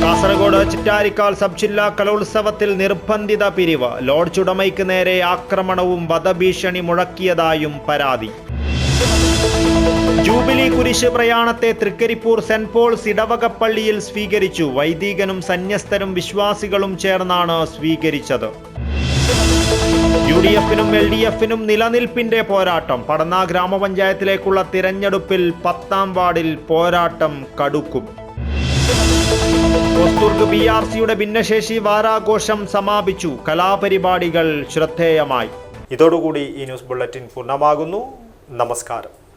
കാസർഗോഡ് ചിറ്റാരിക്കാൽ സബ് ജില്ലാ കലോത്സവത്തിൽ നിർബന്ധിത പിരിവ്. ലോഡ്ജ് ഉടമയ്ക്ക് നേരെ ആക്രമണവും വധഭീഷണി മുഴക്കിയതായും പരാതി. ജൂബിലി കുരിശ് പ്രയാണത്തെ തൃക്കരിപ്പൂർ സെന്റ് പോൾസ് ഇടവകപ്പള്ളിയിൽ സ്വീകരിച്ചു. വൈദികനും സന്യസ്തരും വിശ്വാസികളും ചേർന്നാണ് സ്വീകരിച്ചത്. UDF-നും LDF-നും നിലനിൽപ്പിന്റെ പോരാട്ടം. പടന്ന ഗ്രാമപഞ്ചായത്തിലേക്കുള്ള തിരഞ്ഞെടുപ്പിൽ 10ാം വാർഡിൽ പോരാട്ടം കടുക്കും. കൊസ്തൂർക്ക് PRC-യുടെ ഭിന്നശേഷി വാരാഘോഷം സമാപിച്ചു. കലാപരിപാടികൾ ശ്രദ്ധേയമായി. ഇതോടുകൂടി ഈ ന്യൂസ് ബുള്ളറ്റിൻ പൂർണ്ണമാകുന്നു. നമസ്കാരം.